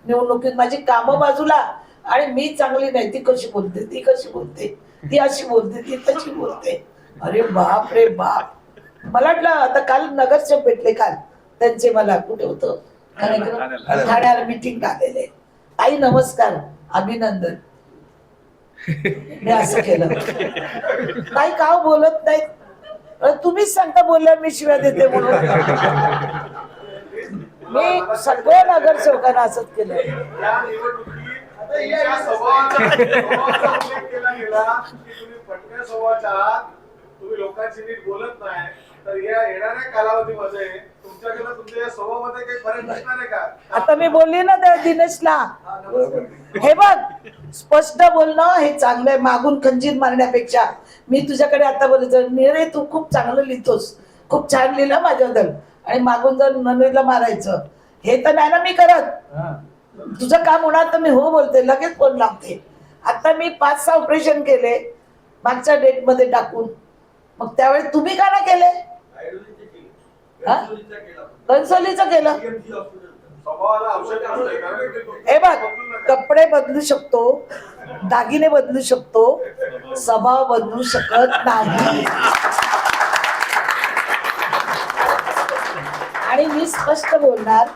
निवडणुकीत, माझी कामं बाजूला आणि मी चांगली नाही, ती कशी बोलते, ती कशी बोलते, ती अशी बोलते, ती तशी बोलते. अरे बाप रे बाप. मला वाटलं आता काल नगरसेवक भेटले, काल त्यांचे मला कुठे होतं ठाण्याला मीटिंग आलेले. आई नमस्कार, अभिनंदन. मी असं केलं. काही का बोलत नाही, तुम्हीच सांगता बोलल्या मी शिव्या देते म्हणून. मी सगळ्या नगरसेवकांना असंच केलं. या निवडणुकीत तुमच्या स्वभावाचा उल्लेख केला गेला की तुम्ही पटक्या स्वभावाच्या आहात, तुम्ही लोकांशी नीट बोलत नाही. तर या येणाऱ्या कालावधीमध्ये तुमच्याकडे तुमच्या या स्वभावामध्ये काही फरक दिसणार आहे का? आता मी बोलली ना त्या दिनेशला, हे बघ स्पष्ट बोलणं हे चांगलं आहे, मागून खंजीर मारण्यापेक्षा. मी तुझ्याकडे आता बोलायचं, मी रे तू खूप चांगलं लिहितोस, खूप छान लिहिलं माझ्याबद्दल, आणि मागून जर ननवेला मारायचं, हे तर नाही ना मी करत. तुझं काम होणार तर मी हो बोलते, लगेच फोन लावते. आता मी 5-6 ऑपरेशन केले मागच्या डेट मध्ये टाकून, मग त्यावेळी तुम्ही का नाही केले? कन्सोलीचं केलं. स्वभावाला औषध असतंय का? हे बघ, कपडे बदलू शकतो, दागिने बदलू शकतो, स्वभाव बदलू शकत नाही. आणि मी स्पष्ट बोलणार,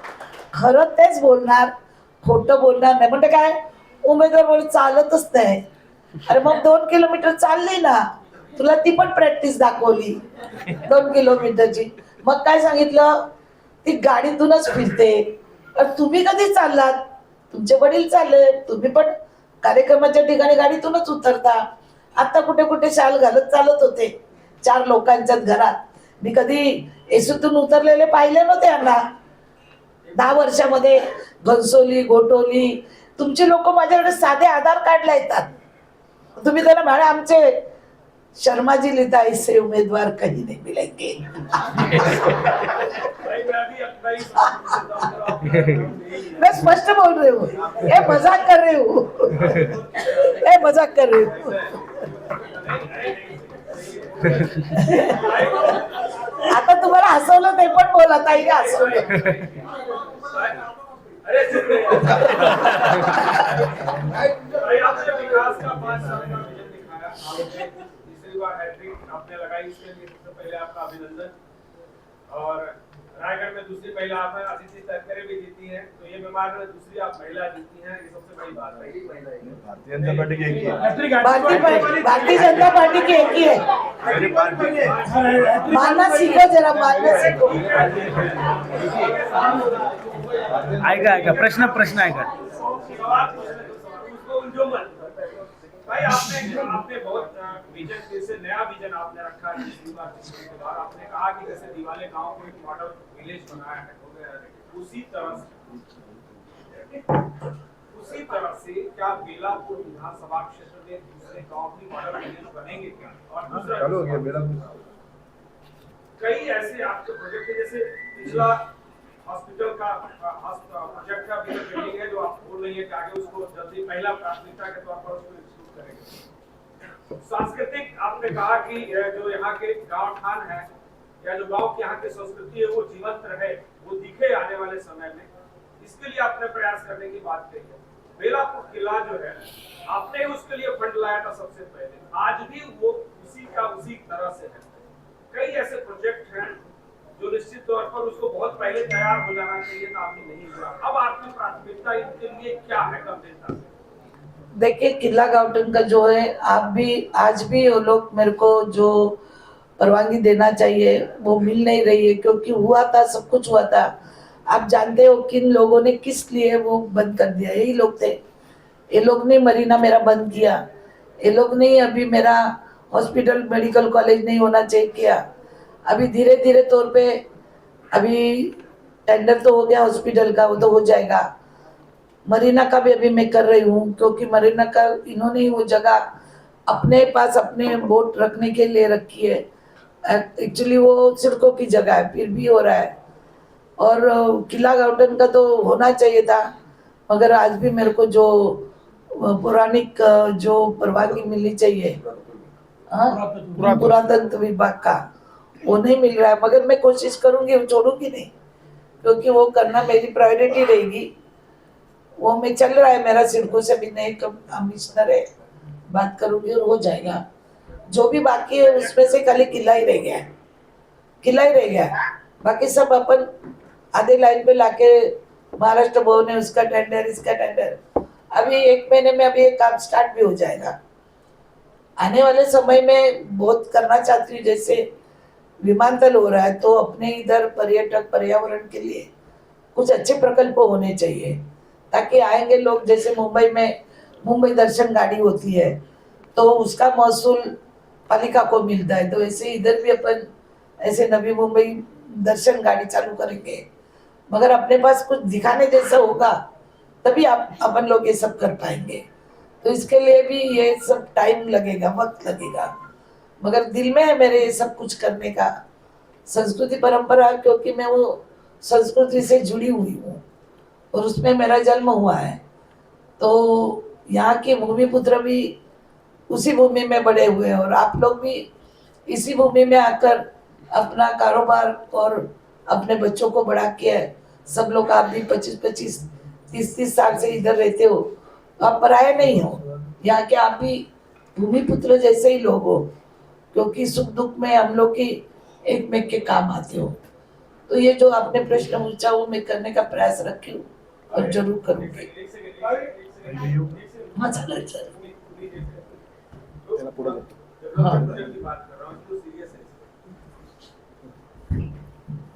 खरं तेच बोलणार, खोटं बोलणार नाही. म्हणजे काय, उमेदवार बोल चालतच नाही. अरे मग 2 किलोमीटर चालली ना, तुला ती पण प्रॅक्टिस दाखवली 2 किलोमीटरची. मग काय सांगितलं, ती गाडीतूनच फिरते. तुम्ही कधी चाललात? तुमचे वडील चालले, तुम्ही पण कार्यक्रमाच्या ठिकाणी गाडीतूनच उतरता. आता कुठे कुठे शाल घालत चालत होते 4 लोकांच्याच घरात. मी कधी एसूतून उतरलेले पाहिले नव्हते यांना. 10 वर्षामध्ये घनसोली, घोटोली, तुमचे लोक माझ्याकडे साधे आधार कार्डला येतात. तुम्ही त्याला म्हणा, आमचे शर्माजी लिहिता इससे उमेदवार कहीं नहीं मिलेंगे. मैं स्पष्ट बोल रही हूँ, ये मजाक कर रही हूँ, ये मजाक कर रही हूँ. आता तुम्हाला हसवलं ते पण बोला, ताईने हसवलं. आपने लगाई, इसके लिए सबसे पहले आपका अभिनंदन. और रायगढ़ में दूसरी महिला आप हैं, अदिति तटकरे भी जीती हैं, तो ये बीमार में दूसरी आप महिला जीती हैं, ये सबसे बड़ी बात है. भारतीय जनता पार्टी की एक ही है. भारतीय जनता पार्टी की एक ही है. मानना सीखो जरा, मानना सीखो. ऐका प्रश्न ऐका. भाई आपने बहुत विजन, जैसे नया विजन आपने रखा है पिछली बार के बाद. आपने कहा कि जैसे दिवाले गांव को एक मॉडल विलेज बनाया है, हो गया है, उसी तरह से क्या बेलापुर विधानसभा क्षेत्र में दूसरे गांव भी मॉडल विलेज बनेंगे क्या? और दूसरा, कई ऐसे आपके प्रोजेक्ट है, जैसे पिछला हॉस्पिटल का प्रोजेक्ट का भी पेंडिंग है, जो आप बोल रही है कि आगे उसको जल्दी पहला प्राथमिकता के तौर पर उसको शुरू करेंगे. सांस्कृतिक आपने कहा कि जो यहाँ के गांव ठान है, या जो गांव की यहाँ की संस्कृति है वो जीवंत रहे, वो दिखे आने वाले समय में, इसके लिए आपने प्रयास करने की बात कही है. बेलापुर किला जो है, आपने उसके लिए फंड लाया था सबसे पहले, आज भी वो उसी तरह से है. कई ऐसे प्रोजेक्ट हैं जो निश्चित तौर पर उसको बहुत पहले तैयार हो जाना चाहिए था, अभी नहीं हुआ. अब आपकी प्राथमिकता इनके लिए क्या है, कब देता? देखिए किला गाउटन का जो है, आप भी आज भी वो लोग मेरे को जो परवानगी देना चाहिए वो मिल नहीं रही है, क्योंकि हुआ था, सब कुछ हुआ था। आप जानते हो किन लोगों ने किस लिए वो बंद कर दिया, यही लोग थे। ये लोग ने मरीना मेरा बंद किया, ये लोग ने अभी मेरा हॉस्पिटल मेडिकल कॉलेज नहीं होना चाहिए किया। अभी धीरे धीरे तौर पे अभी टेंडर तो हो गया हॉस्पिटल का, वो तो हो जाएगा। मरीना का भी अभी मैं कर रही हूँ, क्योंकि मरीना का इन्होंने ही वो जगह अपने पास अपने बोट रखने के लिए रखी है। एक्चुअली वो सिड़कों की जगह है, फिर भी हो रहा है। और किला गार्डन का तो होना चाहिए था, मगर आज भी मेरे को जो पौराणिक जो परवानगी मिलनी चाहिए, हाँ, पुरातत्व विभाग का, वो नहीं मिल रहा है। मगर मैं कोशिश करूंगी, वो छोड़ूंगी नहीं, क्योंकि वो करना मेरी प्रायोरिटी रहेगी। वो में चल रहा है मेरा, सिडको से भी नए कमिश्नर है, बात करूंगी और हो जाएगा। जो भी बाकी है उसमें से खाली किला ही रह गया है, किला ही रह गया है। बाकी सब अपन आधे लाइन पे लाके महाराष्ट्र भवन है, उसका टेंडर, इसका टेंडर। अभी 1 महीने में अभी ये काम स्टार्ट भी हो जाएगा। आने वाले समय में बहुत करना चाहती हूँ, जैसे विमानतल हो रहा है, तो अपने इधर पर्यटक पर्यावरण के लिए कुछ अच्छे प्रकल्प होने चाहिए, ताकि आएंगे लोग। जैसे मुंबई में मुंबई दर्शन गाड़ी होती है, तो उसका महसूल पालिका को मिलता है, तो ऐसे इधर भी अपन ऐसे नवी मुंबई दर्शन गाड़ी चालू करेंगे। मगर अपने पास कुछ दिखाने जैसा होगा तभी अपन लोग ये सब कर पाएंगे। तो इसके लिए भी ये सब टाइम लगेगा, वक्त लगेगा, मगर दिल में है मेरे ये सब कुछ करने का। संस्कृति परंपरा, क्योंकि मैं वो संस्कृति से जुड़ी हुई हूँ और उसमें मेरा जन्म हुआ है, तो यहाँ के भूमिपुत्र भी उसी भूमि में बड़े हुए हैं, और आप लोग भी इसी भूमि में आकर अपना कारोबार और अपने बच्चों को बढ़ा के, सब लोग आप भी 25-25, 30-30 साल से इधर रहते हो, आप पराये नहीं हो। यहाँ के आप भी भूमिपुत्र जैसे ही लोग हो, क्योंकि सुख दुख में हम लोग की एक में के काम आते हो। तो ये जो आपने प्रश्न पूछा वो मैं करने का प्रयास रखी हूँ और जरूर करूँगी। हाँ चलो चलो।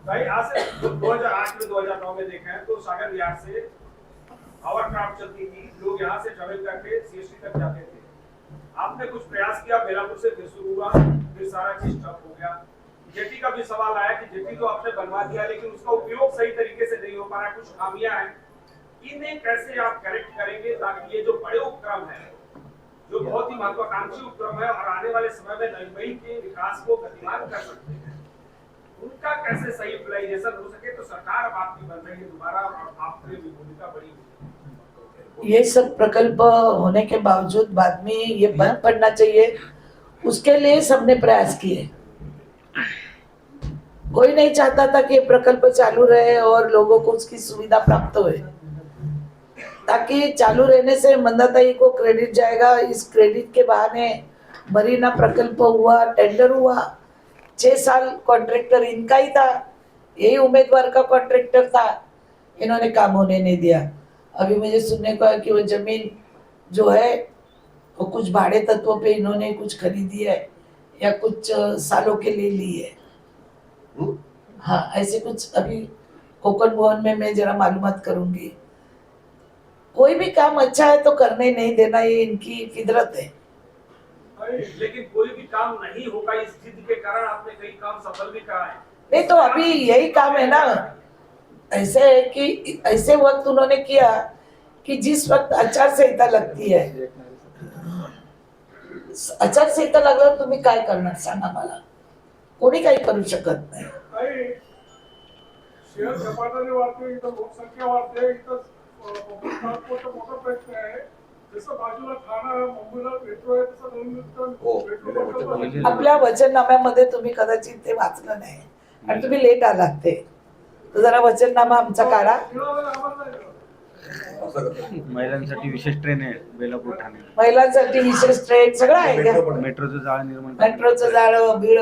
भाई आज से 2008 में 2009 में देखें तो सागर विहार से हावरक्राफ्ट चलती थी, लोग यहाँ से ट्रेवल करके सीएसटी तक जाते थे। आपने कुछ प्रयास किया, बेलापुर से फिर शुरू हुआ, फिर सारा चीज ठप हो गया। जेटी का भी सवाल आया कि जेटी तो आपने बनवा दिया, लेकिन उसका उपयोग सही तरीके से नहीं हो पा रहा है, कुछ खामियां हैं। इन्हें कैसे आप करेक्ट करेंगे ताकि ये जो बड़े उपक्रम है, जो बहुत ही महत्वाकांक्षी उपक्रम है और आने वाले समय में मुंबई के विकास को गतिमान कर सकते हैं, उनका कैसे सही यूटिलाइजेशन हो सके? तो सरकार अब आपकी बन रही है दोबारा और आपकी भी भूमिका बड़ी। ये सब प्रकल्प होने के बावजूद बाद में ये बंद पड़ना चाहिए, उसके लिए सबने प्रयास किए। कोई नहीं चाहता था कि ये प्रकल्प चालू रहे और लोगों को उसकी सुविधा प्राप्त हो, ताकि चालू रहने से मंदाताई को क्रेडिट जाएगा। इस क्रेडिट के बहाने मरीना प्रकल्प हुआ, टेंडर हुआ, 6 साल कॉन्ट्रैक्टर इनका ही था, यही उम्मीदवार का कॉन्ट्रैक्टर था, इन्होंने काम होने नहीं दिया। अभी मुझे सुनने को है कि वो जमीन जो है वो कुछ भाड़े तत्वों पे इन्होंने कुछ खरीदी है या कुछ सालों के लिए ली है। हाँ ऐसे कुछ अभी कोकण भवन में मैं जरा मालूमात करूंगी। कोई भी काम अच्छा है तो करने नहीं देना, ये इनकी फितरत है। लेकिन कोई भी काम नहीं होगा, इस जिद के कारण आपने कई काम सफल भी करा है। नहीं तो अभी यही काम है ना, ऐसे है कि ऐसे वक्त उन्होंने किया कि जिस वक्त आचार संहिता लगती है, आचार संहिता लागल्यावर तुम्ही काय करणार सांगा मला? कोणी काही करू शकत नाही। शेअर झपाट्याने वाढते, इथं लोकसंख्या वाढते, इथं पब्लिक ट्रान्सपोर्टचा मोठा प्रश्न आहे। जसं बाजूला ठाणा मुंबईला मेट्रो आहे, तसं नवीन आपल्या वचननाम्यामध्ये तुम्ही कदाचित ते वाचलं नाही आणि तुम्ही लेट आलात, ते तर जरा वचननामा आमचा काढा। महिलांसाठी विशेष ट्रेन आहे बेलापूर ठाणे, महिलांसाठी विशेष ट्रेन सगळं आहे का? मेट्रोचं जाळ निर्माण, मेट्रोचं जाळं बिळ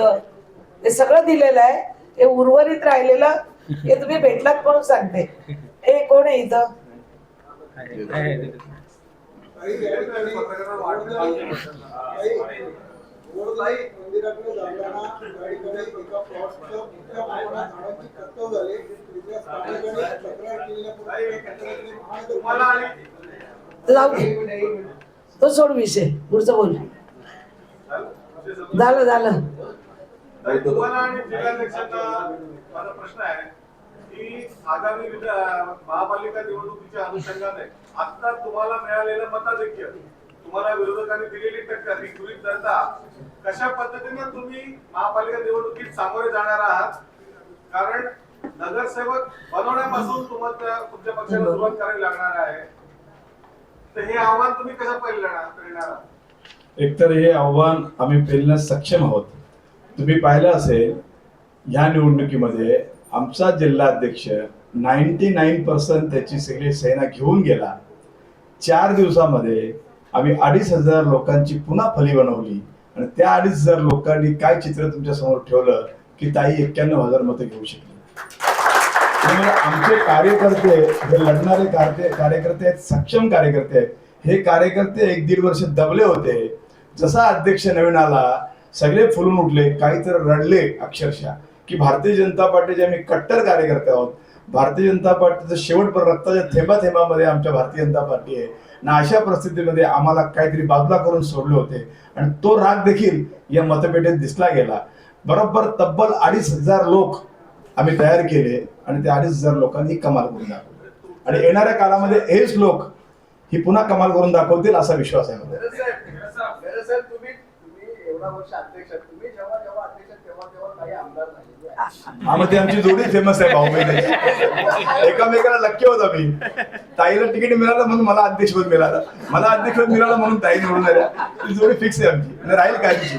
हे सगळं दिलेलं आहे। हे उर्वरित राहिलेलं हे तुम्ही भेटलात म्हणून सांगते। हे कोण आहे इथं? पत्रकारांना वाटलं गोडलाई मंदिराकडे जाताना त्या ठिकाणी एका प्लॉटच्या मोठ्या प्रमाणात झाडांची कत्तल झाली. तिथल्या स्थानिकांनी तक्रार केल्यानंतर तुम्हाला आणि जाऊ दे. तो सोड विषय, पुढचं बोल. झालं तुम्हाला आणि जिल्हाध्यक्षांना माझा प्रश्न आहे की आगामी महापालिका निवडणुकीच्या अनुषंगाने आता तुम्हाला मिळालेलं मताधिक्य, तुम्हाला विरोधकांनी दिलेली टक्कर ही गृहीत धरता कशा पद्धतीने तुम्ही महापालिका निवडणुकीत सामोरे जाणार आहात? कारण नगरसेवक बनवण्यापासून तुम्हाला तुमच्या पक्षाला सुरुवात करावी लागणार आहे, तर हे आव्हान तुम्ही कसं पेलणार आहात? एकतर हे आव्हान आम्ही पेलण्यास सक्षम आहोत. तुम्ही पाहिलं असेल ह्या निवडणुकीमध्ये आमचा जिल्हाध्यक्ष 99% त्याची सगळी सेना घेऊन गेला. 4 दिवसामध्ये आम्ही 2,500 लोकांची पुन्हा फली बनवली आणि त्या 2,500 लोकांनी काय चित्र तुमच्या समोर ठेवलं की ताई 91,000 मतं घेऊ शकली. त्यामुळे आमचे कार्यकर्ते हे लढणारे कार्यकर्ते आहेत, सक्षम कार्यकर्ते आहेत. हे कार्यकर्ते 1-1.5 वर्ष दबले होते. जसा अध्यक्ष नवीन आला सगळे फुलून उठले, काही तर रडले अक्षरशः की भारतीय जनता पार्टीचे आम्ही कट्टर कार्यकर्ते आहोत. भारतीय जनता पार्टीचं शेवटपर्यंत रक्ताच्या थेंबामध्ये आमच्या भारतीय जनता पार्टी आहे ना. अशा परिस्थितीमध्ये आम्हाला काहीतरी बाजूला करून सोडले होते आणि तो राग देखील या मतपेटीत दिसला गेला. बरोबर तब्बल 2,500 लोक आम्ही तयार केले आणि त्या 2,500 लोकांनी कमाल करून दाखवली आणि येणाऱ्या काळामध्ये हेच लोक ही पुन्हा कमाल करून दाखवतील असा विश्वास आहे मला. तुम्ही एवढा वर्ष अध्यक्ष, तुम्ही जेव्हा अध्यक्ष तेव्हा काही आमदार नाही. आम्ही आमची जोडी फेमस आहे भाऊ बहिणी. एकामेकाला लक्की होत आम्ही. ताईला तिकीट मिळालं म्हणून मला अध्यक्षपद मिळालं, मला अध्यक्षपद मिळालं म्हणून ताई निवडून आल्या. ती जोडी फिक्स आहे आमची आणि राहील काय तिची.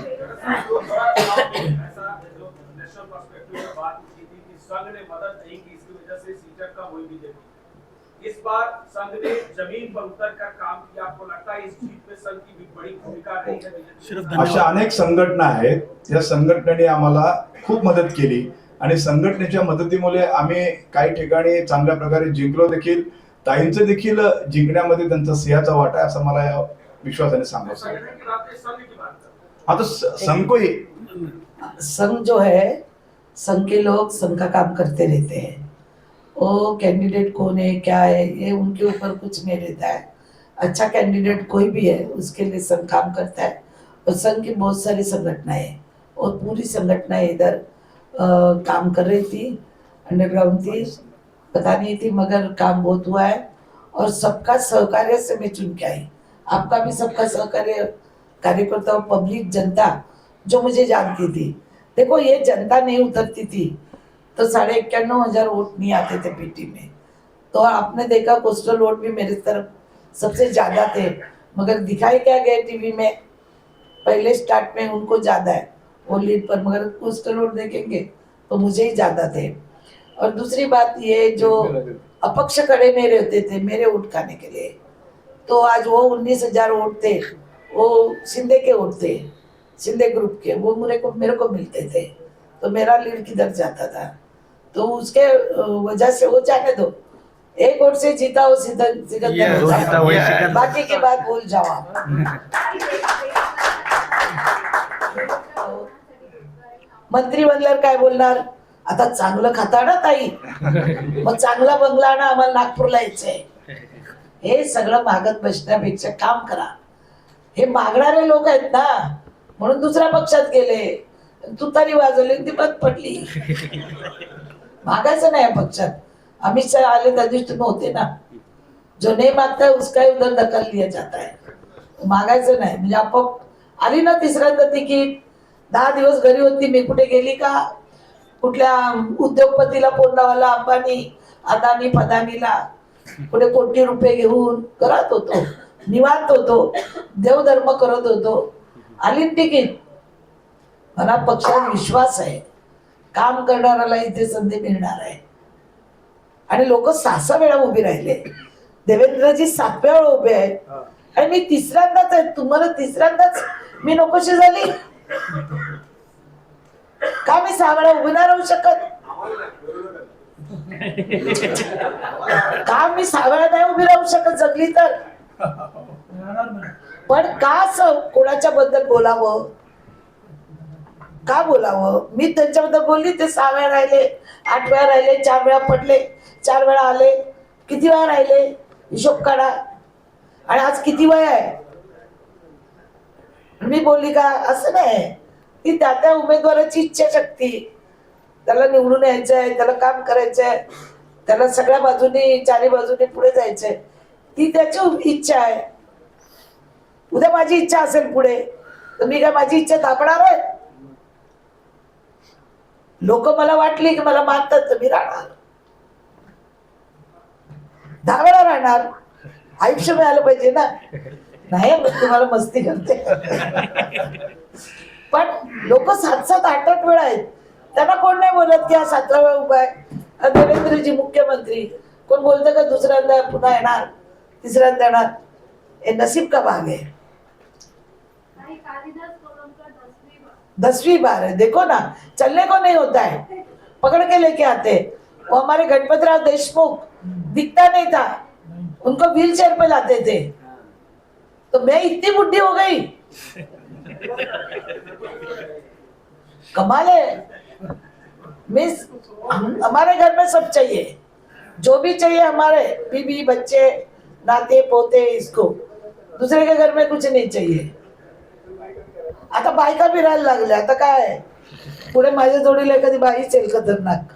इस बार संघ ने जमीन पर उतरकर काम किया. आपको लगता है इस जीत में संघ की भी बड़ी भूमिका रही है? अशा अनेक संघटना आहेत, त्या संघटनेने आम्हाला खूप मदत केली आणि संघटनेच्या मदतीमुळे आम्ही काही ठिकाणी चांगल्या प्रकारे जिंकलो देखील. ताईंचं देखील जिंकण्यामध्ये त्यांचा सिंहाचा वाटा आहे असं मला या विश्वासाने सांगायचं. आता संघ को ही संघ जो है, संघ के लोग संघ का काम करते रहते हैं. वो कैंडिडेट कौन है क्या है ये उनके ऊपर कुछ नहीं रहता है. अच्छा कैंडिडेट कोई भी है उसके लिए संघ काम करता है. और संघ की बहुत सारी संगठनाएं हैं और पूरी संगठनाएं इधर काम कर रही थी. अंडरग्राउंड थी, पता नहीं थी, मगर काम बहुत हुआ है और सबका सहकार्य से मैं चुन के आई. आपका भी सबका सहकार्य, कार्यकर्ता, पब्लिक, जनता जो मुझे जानती थी. देखो ये जनता नहीं उतरती थी तो 91,500 वोट नहीं आते थे पीटी में. तो आपने देखा पोस्टल वोट भी मेरी तरफ सबसे ज्यादा थे, मगर दिखाई क्या गए टीवी में, पहले स्टार्ट में उनको ज्यादा है वो लीड पर, मगर पोस्टल वोट देखेंगे तो मुझे ही ज्यादा थे. और दूसरी बात ये जो अपक्ष खड़े नहीं रहते थे मेरे वोट खाने के लिए, तो आज वो 19,000 वोट थे, वो शिंदे के वोट थे, शिंदे ग्रुप के, वो मेरे को मिलते थे. तो मेरा लीड किधर जाता था. तो उसके वजह से वो जाने दो. एक वोट से जीता हो सिकंदर, बाकी की बात भूल जाओ आप. मंत्री बनल्यावर काय बोलणार, आता चांगलं खाता ना ताई, मग चांगला बंगला ना आम्हाला नागपूरला यायचंय. हे सगळं मागत बसण्यापेक्षा काम करा. हे मागणारे लोक आहेत ना म्हणून दुसऱ्या पक्षात गेले, तुतारी वाजवली ती बंद पडली. मागायचं नाही या पक्षात. अमित शाह आले त्या दिवशी तुम्ही होते ना. जो नहीं मागता है उसका उधर दखल लिया जाता है. मागायचं नाही म्हणजे आपोआप आली ना तिसऱ्यांदा तिकीट. 10 दिवस घरी होती मी, कुठे गेली का? कुठल्या उद्योगपतीला फोन लावायला, अंबानी, अदानी, फदानीला कुठे कोटी रुपये घेऊन करत होतो, निवांत होतो, देवधर्म करत होतो. आली तिकीट. मला पक्षात विश्वास आहे, काम करणाऱ्याला इथे संधी मिळणार आहे. आणि लोक 6 वेळा उभे राहिले. देवेंद्रजी 7व्या वेळा उभे आहेत आणि मी तिसऱ्यांदाच आहे. तुम्हाला तिसऱ्यांदाच मी नकोशी झाली का? मी 6 वेळा उभे नाही राहू शकत का? मी 6 वेळा नाही उभी राहू शकत जगली तर. राहणार नाही. पण का असं कोणाच्या बद्दल बोलावं, का बोलावं? मी त्यांच्याबद्दल बोलली, ते 6 वेळा राहिले, 8 वेळा राहिले, 4 वेळा पडले, 4 वेळा आले, किती वेळा राहिले हिशोब काढा. आणि आज किती वय आहे? मी बोलली का? असं नाही. ती त्या उमेदवाराची इच्छाशक्ती, त्याला निवडून यायचंय, त्याला काम करायचंय, त्याला सगळ्या बाजूनी, चारी बाजूनी पुढे जायचंय, ती त्याची इच्छा आहे. उद्या माझी इच्छा असेल पुढे, तर मी काय माझी इच्छा दाबणार आहे? लोक मला वाटली की मला मानतात तर मी राहणार, 10 वेळा राहणार. आयुष्य मिळालं पाहिजे ना. नाही मी तुम्हाला मस्ती करते. पण लोक 7-7, 8-8 वेळा आहेत. त्यांना कोण नाही बोलत की हा 7वा वेळा उभा आहे. देवेंद्रजी मुख्यमंत्री, कोण बोलतं का दुसऱ्यांदा पुन्हा येणार, तिसऱ्यांदा येणार? हे नसीब का भाग है. 10वीं बार है. देखो ना, चलने को नहीं होता है, पकड़ के लेके आते. वो हमारे गणपतराव देशमुख दिखता नहीं था, उनको व्हील चेयर पे लाते थे. तो मैं इतनी बुढ़ी हो गई. कमाल है. मिस, हमारे घर में सब चाहिए, जो भी चाहिए हमारे बीबी बच्चे नाते पोते, इसको दूसरे के घर में कुछ नहीं चाहिए. आता बायका भी राहायला लागल्या. आता काय पुढे माझ्या जोडीला एखादी बाई येईल खतरनाक.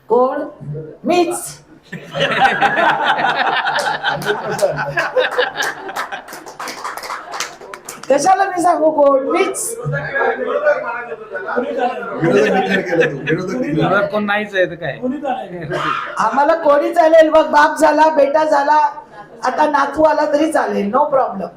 कोण? मीच. कशाला मी सांगू कोण? मीच. विरोधक कोण नाहीच आहे तर काय. कोणी चालेल. आम्हाला कोणी चालेल. मग बाप झाला, बेटा झाला, आता नातू आला तरी चालेल, नो प्रॉब्लेम.